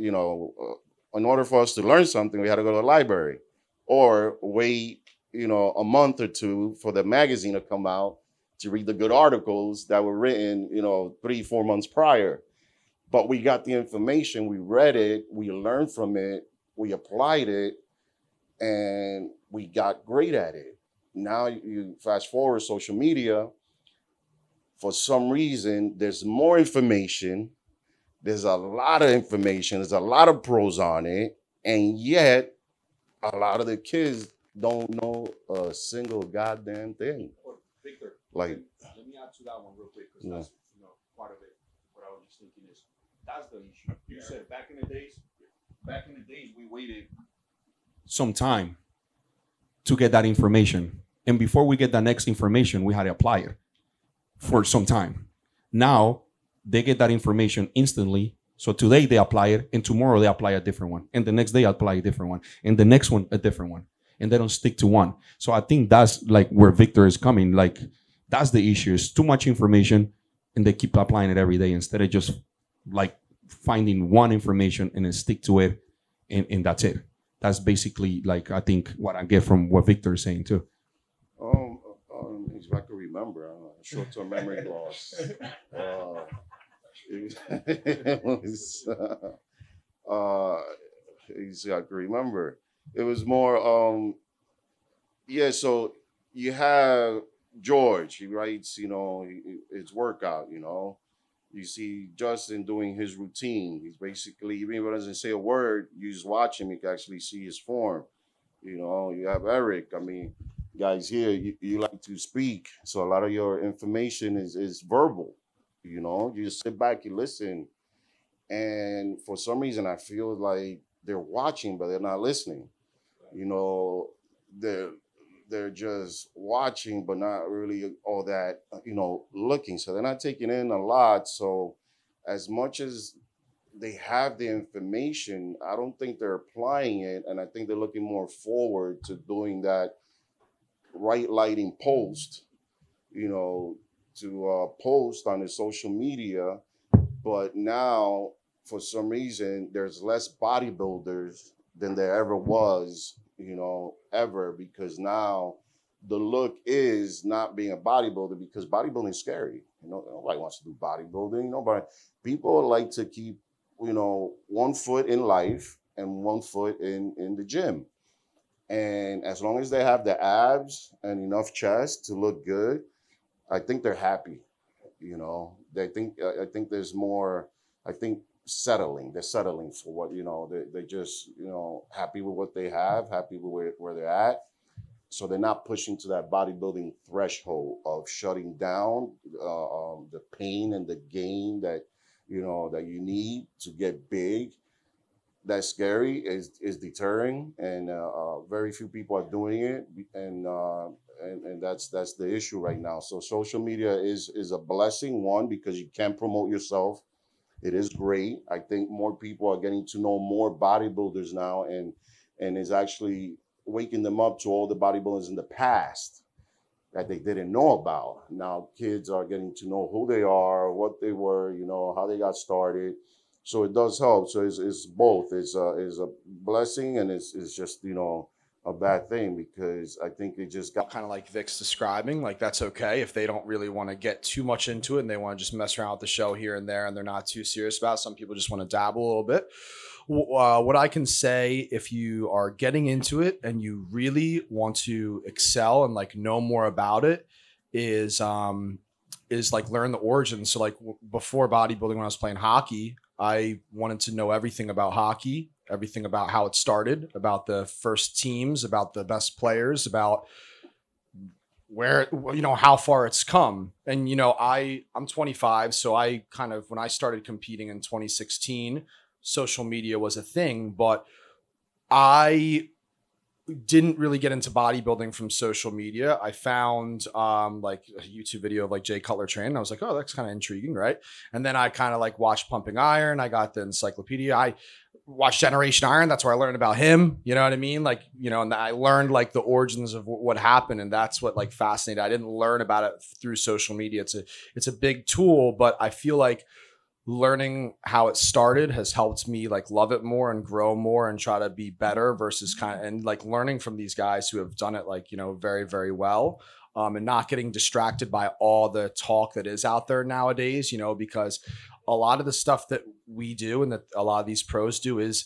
in order for us to learn something, we had to go to the library or wait, a month or two for the magazine to come out to read the good articles that were written, 3-4 months prior. But we got the information, we read it, we learned from it, we applied it, and we got great at it. Now you fast forward social media, for some reason, there's more information. There's a lot of information. There's a lot of pros on it. And yet, a lot of the kids don't know a single goddamn thing. Victor, like, let me add to that one real quick, because that's part of it. What I was just thinking is that's the issue. You said back in the days, we waited some time to get that information. And before we get the next information, we had to apply it for some time. Now they get that information instantly. So today they apply it, and tomorrow they apply a different one, and the next day apply a different one, and the next one a different one, and they don't stick to one. So I think that's like where Victor is coming. Like that's the issue. It's too much information, and they keep applying it every day instead of just like finding one information and then stick to it, and that's it. That's basically like I think what I get from what Victor is saying too. If I can remember, short-term memory loss. I can remember. It was more, so you have George, he writes, his workout, You see Justin doing his routine. He's basically, even if he doesn't say a word, you just watch him, you can actually see his form. You have Eric. I mean, guys here, you like to speak. So a lot of your information is verbal. You just sit back, you listen. And for some reason, I feel like they're watching, but they're not listening. They're just watching, but not really all that, looking. So they're not taking in a lot. So as much as they have the information, I don't think they're applying it. And I think they're looking more forward to doing that right lighting post, to post on his social media. But now, for some reason, there's less bodybuilders than there ever was, ever, because now the look is not being a bodybuilder, because bodybuilding is scary. Nobody wants to do bodybuilding. People like to keep, 1 foot in life and 1 foot in the gym. And as long as they have the abs and enough chest to look good, I think they're happy. I think there's more, settling. They're settling for what, they just, happy with what they have, happy with where they're at. So they're not pushing to that bodybuilding threshold of shutting down the pain and the gain that, that you need to get big. That's scary, is deterring, and very few people are doing it, and that's the issue right now. So social media is a blessing, one, because you can promote yourself. It is great. I think more people are getting to know more bodybuilders now, and is actually waking them up to all the bodybuilders in the past that they didn't know about. Now kids are getting to know who they are, what they were, how they got started. So it does help. So it's both. It's a blessing, and it's just, a bad thing, because I think they just got kind of like Vic's describing. Like, that's okay if they don't really want to get too much into it and they want to just mess around with the show here and there and they're not too serious about it. Some people just want to dabble a little bit. What I can say, if you are getting into it and you really want to excel and like know more about it, is like learn the origins. So like before bodybuilding, when I was playing hockey, I wanted to know everything about hockey, everything about how it started, about the first teams, about the best players, about where, how far it's come. And, I'm 25. So I kind of, when I started competing in 2016, social media was a thing, but I didn't really get into bodybuilding from social media. I found like a YouTube video of like Jay Cutler training. I was like, oh, that's kind of intriguing, right? And then I kind of like watched Pumping Iron. I got the encyclopedia. I watched Generation Iron. That's where I learned about him. You know what I mean? Like, and I learned like the origins of what happened. And that's what like fascinated. I didn't learn about it through social media. It's a big tool, but I feel like learning how it started has helped me like love it more and grow more and try to be better, versus and like learning from these guys who have done it like, very, very well. and not getting distracted by all the talk that is out there nowadays, because a lot of the stuff that we do and that a lot of these pros do is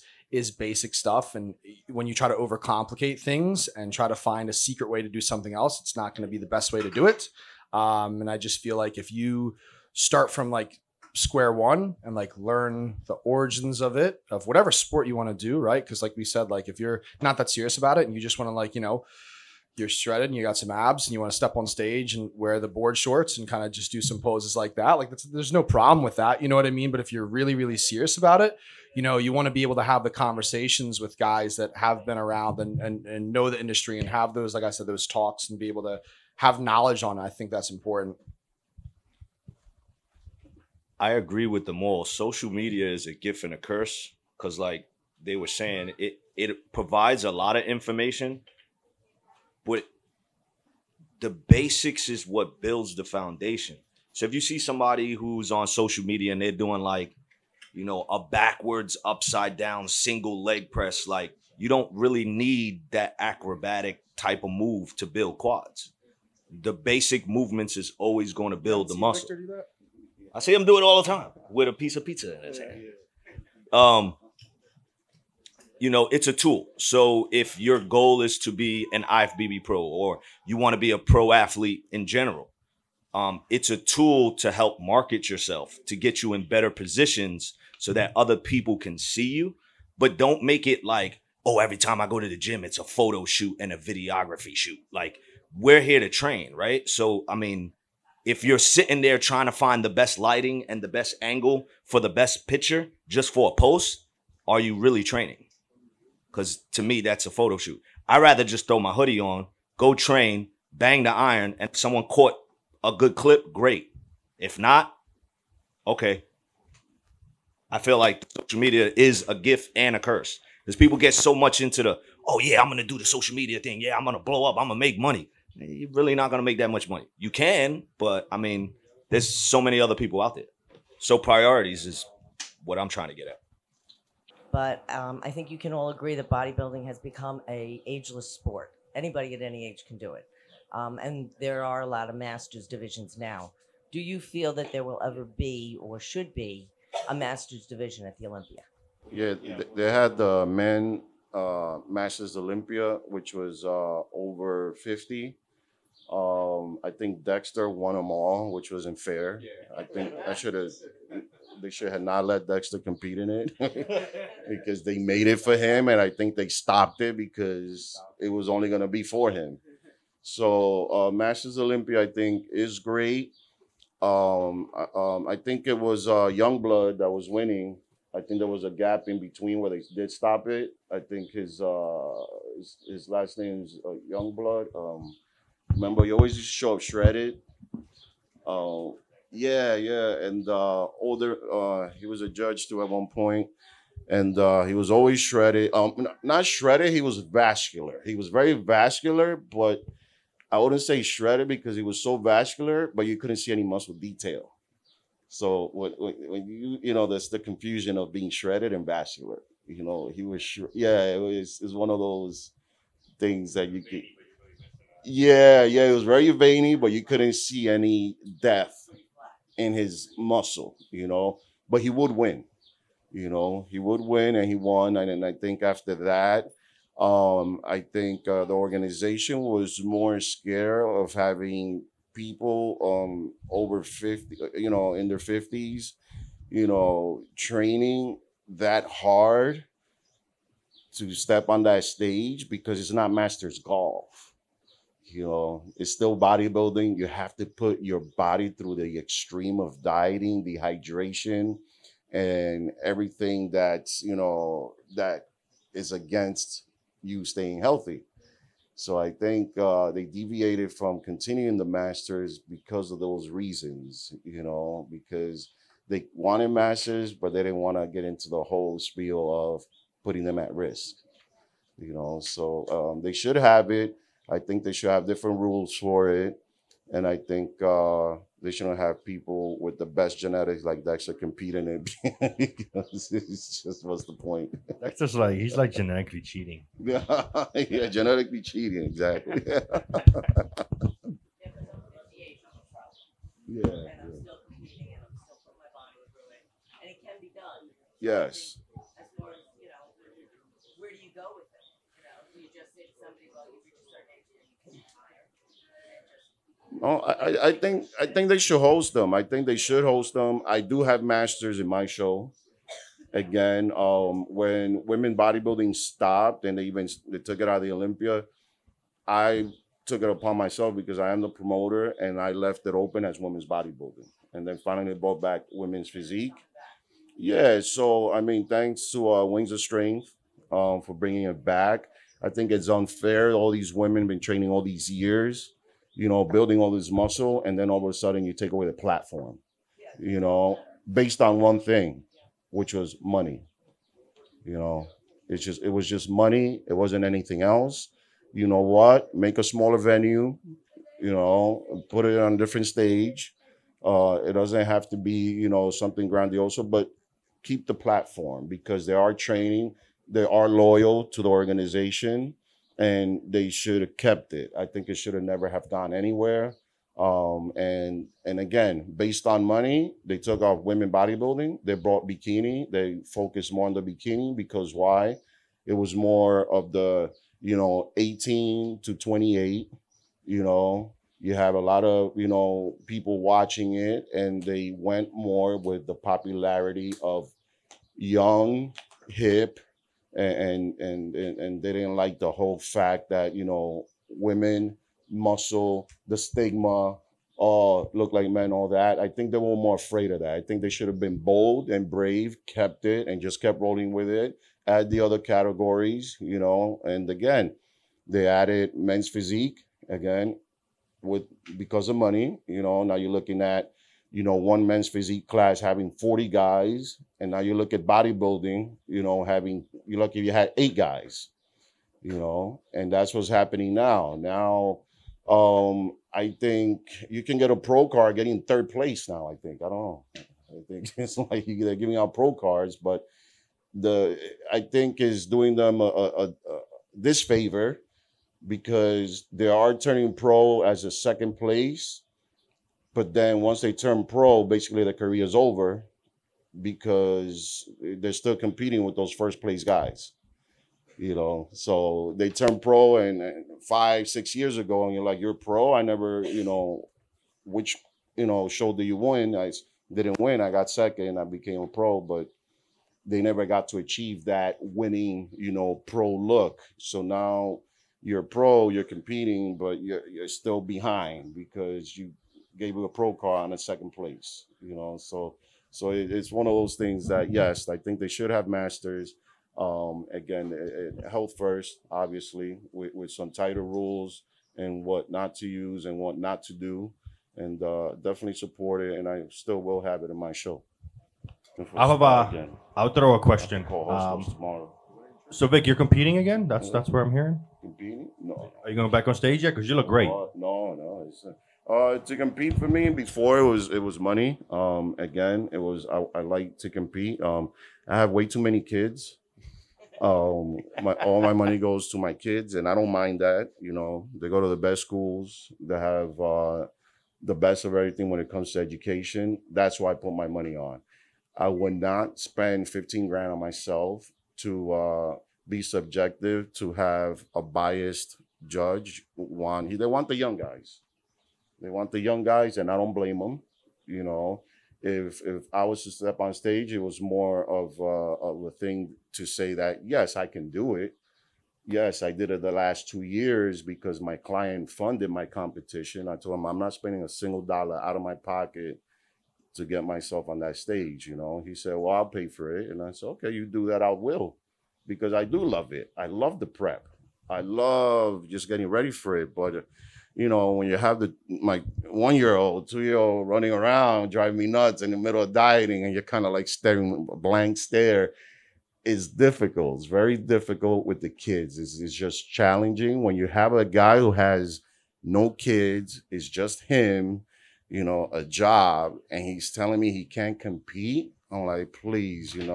basic stuff. And when you try to overcomplicate things and try to find a secret way to do something else, it's not going to be the best way to do it. And I just feel like if you start from like square one and like learn the origins of it, of whatever sport you want to do, right? Because like we said, like if you're not that serious about it and you just want to like, you're shredded and you got some abs and you want to step on stage and wear the board shorts and kind of just do some poses like that, like there's no problem with that. You know what I mean? But if you're really, really serious about it, you want to be able to have the conversations with guys that have been around and know the industry and have those, like I said, those talks and be able to have knowledge on it. I think that's important. I agree with them all. Social media is a gift and a curse because, like they were saying, it provides a lot of information, but the basics is what builds the foundation. So if you see somebody who's on social media and they're doing like, a backwards, upside down, single leg press, like you don't really need that acrobatic type of move to build quads. The basic movements is always going to build the muscle. I see him do it all the time with a piece of pizza in his hand. It's a tool. So if your goal is to be an IFBB pro or you want to be a pro athlete in general, it's a tool to help market yourself, to get you in better positions so that other people can see you. But don't make it like, oh, every time I go to the gym, it's a photo shoot and a videography shoot. Like, we're here to train, right? So, I mean, if you're sitting there trying to find the best lighting and the best angle for the best picture just for a post, are you really training? Because to me, that's a photo shoot. I'd rather just throw my hoodie on, go train, bang the iron, and if someone caught a good clip, great. If not, okay. I feel like social media is a gift and a curse. Because people get so much into the, oh yeah, I'm going to do the social media thing. Yeah, I'm going to blow up. I'm going to make money. You're really not going to make that much money. You can, but I mean, there's so many other people out there. So priorities is what I'm trying to get at. But I think you can all agree that bodybuilding has become a ageless sport. Anybody at any age can do it. And there are a lot of masters divisions now. Do you feel that there will ever be or should be a masters division at the Olympia? Yeah, they had the men Masters Olympia, which was over 50. I think Dexter won them all, which wasn't fair. I think they should have not let Dexter compete in it because they made it for him, and I think they stopped it because it was only going to be for him. So Masters Olympia, I think, is great. I think it was Youngblood that was winning. I think there was a gap in between where they did stop it. I think his last name is Youngblood. Remember, he always used to show up shredded. And older. He was a judge too at one point, and he was always shredded. Not shredded. He was vascular. He was very vascular, but I wouldn't say shredded because he was so vascular, but you couldn't see any muscle detail. So when you that's the confusion of being shredded and vascular. He was it's one of those things that you could. It was very veiny, but you couldn't see any depth in his muscle, but he would win. He would win, and he won. And I think after that, I think the organization was more scared of having people over 50, in their 50s, training that hard to step on that stage because it's not Masters golf. It's still bodybuilding. You have to put your body through the extreme of dieting, dehydration, and everything that's, that is against you staying healthy. So I think they deviated from continuing the Masters because of those reasons, because they wanted Masters, but they didn't want to get into the whole spiel of putting them at risk, So they should have it. I think they should have different rules for it. And I think they shouldn't have people with the best genetics like Dexter compete in it because it's just what's the point? Dexter's he's genetically cheating. Yeah, genetically cheating, exactly. Yeah, and I'm yeah. still competing and I'm still putting my body through it, and it can be done. Yes. As far as where do you go with it? Do you just say to somebody, well, you reach a certain age and you can retire, and just No, I think they should host them. I think they should host them. I do have masters in my show. Again, when women bodybuilding stopped and they took it out of the Olympia, I took it upon myself because I am the promoter and I left it open as women's bodybuilding. And then finally they brought back women's physique. Yeah, so I mean, thanks to Wings of Strength for bringing it back. I think it's unfair. All these women been training all these years, building all this muscle, and then all of a sudden you take away the platform, based on one thing, which was money. It was just money. It wasn't anything else. You know what? Make a smaller venue, put it on a different stage. It doesn't have to be, something grandiose, but keep the platform because they are training, they are loyal to the organization, and they should have kept it. I think it should have never have gone anywhere. And again, based on money, they took off women bodybuilding. They brought bikini. They focused more on the bikini because why? It was more of the 18 to 28. You have a lot of people watching it, and they went more with the popularity of young, hip, and they didn't like the whole fact that women, muscle, the stigma, look like men, all that. I think they were more afraid of that. I think they should have been bold and brave, kept it, and just kept rolling with it. Add the other categories, and again, they added men's physique again because of money. Now you're looking at one men's physique class having 40 guys, and now you look at bodybuilding, you're lucky if you had 8 guys, and that's what's happening now. Now, I think you can get a pro card getting 3rd place now. I think I don't know. I think it's like they're giving out pro cards, but I think is doing them a disfavor because they are turning pro as a 2nd place. But then once they turn pro, basically their career is over because they're still competing with those 1st place guys. So they turn pro and 5-6 years ago, and you're like, you're pro. I never, which, show do you win? I didn't win. I got 2nd and I became a pro, but they never got to achieve that winning, pro look. So now you're pro, you're competing, but you're still behind because you gave you a pro card on a 2nd place, so it's one of those things that, yes, I think they should have masters. Again, health first, obviously, with some tighter rules and what not to use and what not to do, and definitely support it. And I still will have it in my show. I'll throw a question. Tomorrow. So Vic, you're competing again? That's where I'm hearing. Competing? No. Are you going back on stage yet? Because you look great. No. To compete for me before it was money. Again, it was I like to compete. I have way too many kids. All my money goes to my kids, and I don't mind that. They go to the best schools. They have the best of everything when it comes to education. That's why I put my money on. I would not spend 15 grand on myself to be subjective, to have a biased judge. They want the young guys. They want the young guys, and I don't blame them. If I was to step on stage, it was more of a thing to say that, yes, I can do it. Yes, I did it the last 2 years because my client funded my competition. I told him I'm not spending a single dollar out of my pocket to get myself on that stage. He said, well, I'll pay for it. And I said, okay, you do that, I will, because I do love it. I love the prep. I love just getting ready for it. But when you have my 1-year-old, 2-year-old running around, driving me nuts in the middle of dieting, and you're kind of like staring a blank stare, it's difficult. It's very difficult with the kids. It's just challenging. When you have a guy who has no kids, it's just him, a job, and he's telling me he can't compete, I'm like, please, you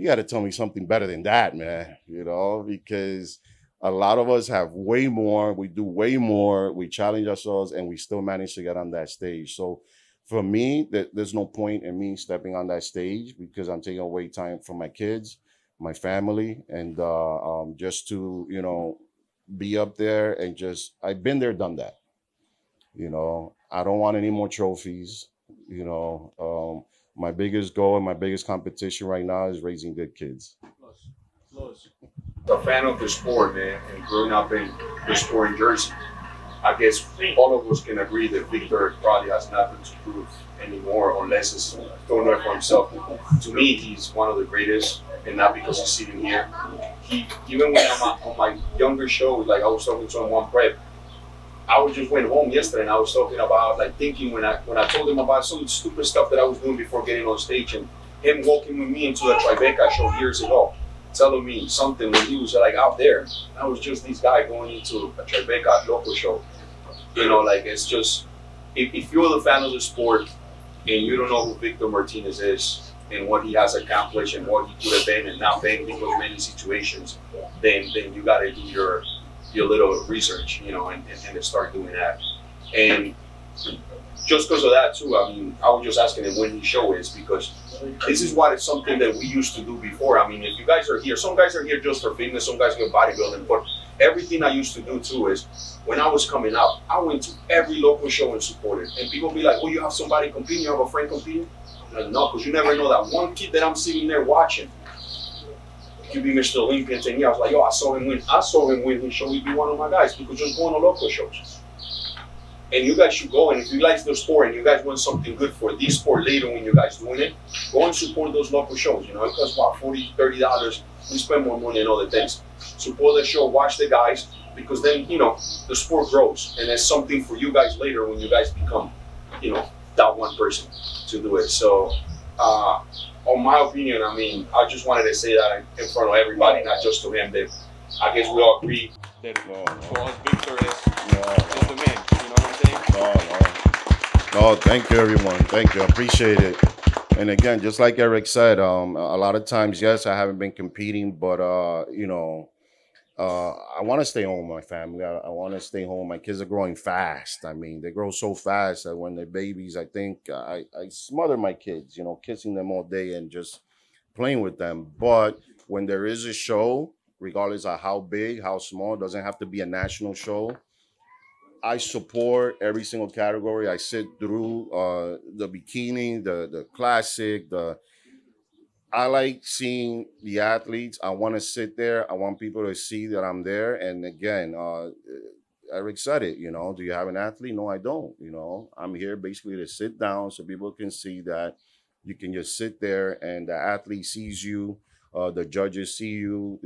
got to tell me something better than that, man, because A lot of us have way more. We do way more. We challenge ourselves, and we still manage to get on that stage. So for me, there's no point in me stepping on that stage because I'm taking away time from my kids, my family, and just to, you know, be up there and just, I've been there, done that. You know, I don't want any more trophies. You know, my biggest goal and my biggest competition right now is raising good kids. A fan of the sport, man, and growing up in the sport in Jersey, I guess all of us can agree that Victor probably has nothing to prove anymore unless it's going there for himself. To me, he's one of the greatest, and not because he's sitting here. Even when I'm on my younger shows, like I was talking to him on one prep, I just went home yesterday and I was talking about, like, thinking when I told him about some stupid stuff that I was doing before getting on stage, and him walking with me into the Tribeca show years ago, telling me something when he was like out there. I was just this guy going into a Tribeca local show. You know, like, it's just, if you're the fan of the sport and you don't know who Victor Martinez is and what he has accomplished and what he could have been and not been because of many situations, then you got to do your little research, you know, and start doing that. And just because of that too, I mean, I was just asking him when his show is, because this is what it's something that we used to do before. I mean, if you guys are here, some guys are here just for fitness, some guys get bodybuilding, but everything I used to do too is when I was coming up, I went to every local show and supported. And people be like, oh, you have somebody competing, you have a friend competing? I'm like, no, because you never know that one kid that I'm sitting there watching could be Mr. Olympia in 10 years. I was like, yo, I saw him win his show. He'd be one of my guys because just going to local shows. And you guys should go, and if you like the sport and you guys want something good for this sport later when you guys doing it, go and support those local shows. You know, it costs about $40, $30. We spend more money on other things. Support the show, watch the guys, because then, you know, the sport grows. And there's something for you guys later when you guys become, you know, that one person to do it. So, on my opinion, I mean, I just wanted to say that in front of everybody, not just to him, that I guess we all agree that for us, Victor is the man. You know what I'm saying? No, thank you, everyone. Thank you. I appreciate it. And again, just like Eric said, a lot of times, yes, I haven't been competing, but, you know, I want to stay home with my family. I want to stay home. My kids are growing fast. I mean, they grow so fast that when they're babies, I think I smother my kids, you know, kissing them all day and just playing with them. But when there is a show, regardless of how big, how small, it doesn't have to be a national show, I support every single category. I sit through the bikini, the classic, I like seeing the athletes. I want to sit there. I want people to see that I'm there. And again, Eric said it, you know, do you have an athlete? No, I don't. You know, I'm here basically to sit down so people can see that you can just sit there and the athlete sees you, the judges see you.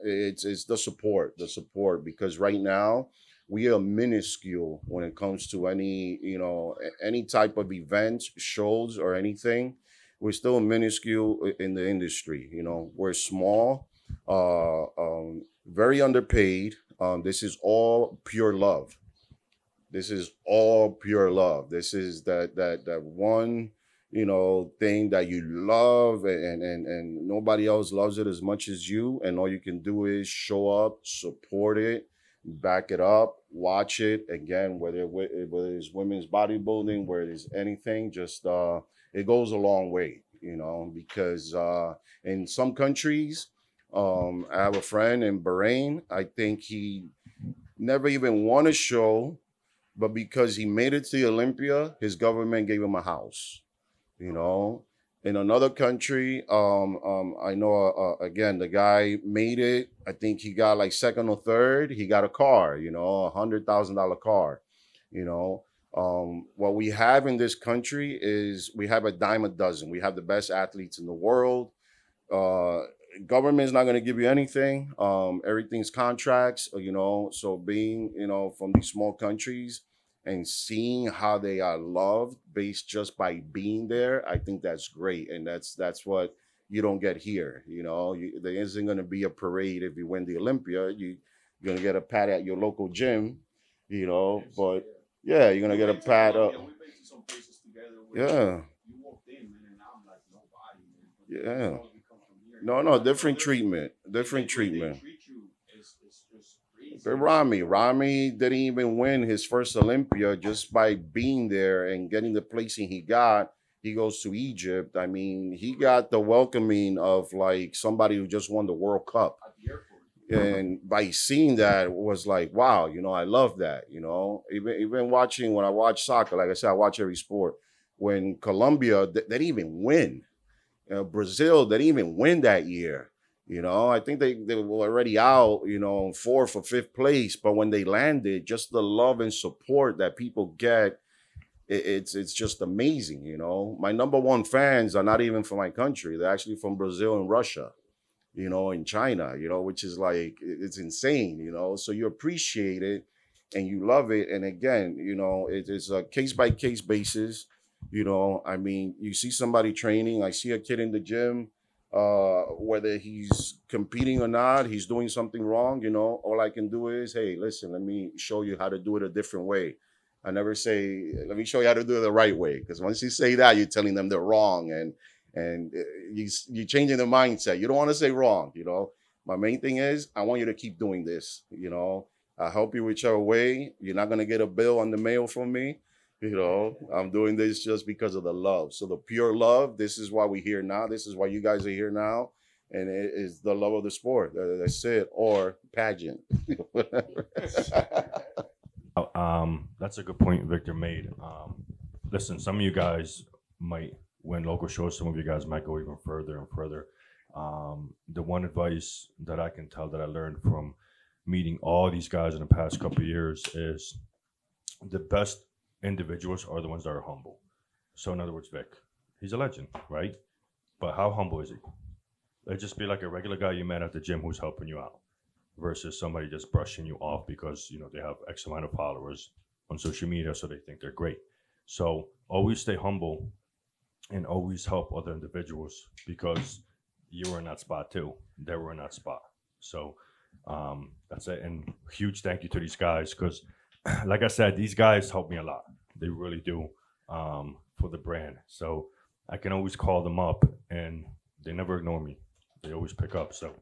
It's the support, because right now we are minuscule when it comes to any, you know, any type of events, shows, or anything. We're still minuscule in the industry. You know, we're small, very underpaid. This is all pure love. This is all pure love. This is that one, you know, thing that you love, and nobody else loves it as much as you. And all you can do is show up, support it, back it up, watch it. Again, whether it's women's bodybuilding, whether it's anything, just it goes a long way, you know, because in some countries, I have a friend in Bahrain. I think he never even won a show, but because he made it to the Olympia, his government gave him a house, you know. In another country, I know, again, the guy made it. I think he got like second or third. He got a car, you know, $100,000 car, you know. What we have in this country is we have a dime a dozen. We have the best athletes in the world. Government's not going to give you anything. Everything's contracts, you know. So being, you know, from these small countries and seeing how they are loved based just by being there, I think that's great. And that's what you don't get here. You know, there isn't going to be a parade if you win the Olympia. You're going to get a pat at your local gym, you know, but yeah, you're going to get a pat up. Yeah. Yeah. No, different treatment. Different treatment. at Rami. Rami didn't even win his first Olympia just by being there and getting the placing he got. He goes to Egypt. I mean, he got the welcoming of like somebody who just won the World Cup. And by seeing that was like, wow, you know, I love that, you know. Even watching, when I watch soccer, like I said, I watch every sport. When Colombia, they didn't even win. Brazil, they didn't even win that year. You know, I think they were already out, you know, 4th or 5th place. But when they landed, just the love and support that people get, it's just amazing, you know. My #1 fans are not even from my country. They're actually from Brazil and Russia, you know, and China, you know, which is like, it's insane, you know. So you appreciate it and you love it. And again, you know, it's a case-by-case basis. You know, I mean, you see somebody training. I see a kid in the gym, whether he's competing or not, he's doing something wrong, you know. All I can do is, hey, listen, let me show you how to do it a different way. I never say, let me show you how to do it the right way. Because once you say that, you're telling them they're wrong. And you're changing the mindset. You don't want to say wrong, you know. My main thing is, I want you to keep doing this, you know. I'll help you whichever way. You're not going to get a bill on the mail from me. You know, I'm doing this just because of the love. So the pure love, this is why we're here now. This is why you guys are here now. And it is the love of the sport. That's it. Or pageant. That's a good point Victor made. Listen, some of you guys might win local shows. Some of you guys might go even further and further. The one advice that I can tell that I learned from meeting all these guys in the past couple of years is the best individuals are the ones that are humble. So in other words, Vic, he's a legend, right? But how humble is he? Let's just be like a regular guy you met at the gym who's helping you out versus somebody just brushing you off because, you know, they have X amount of followers on social media, so they think they're great. So always stay humble and always help other individuals because you were in that spot too. They were in that spot. So that's it. And huge thank you to these guys because like I said, these guys help me a lot. They really do for the brand. So I can always call them up and they never ignore me. They always pick up. So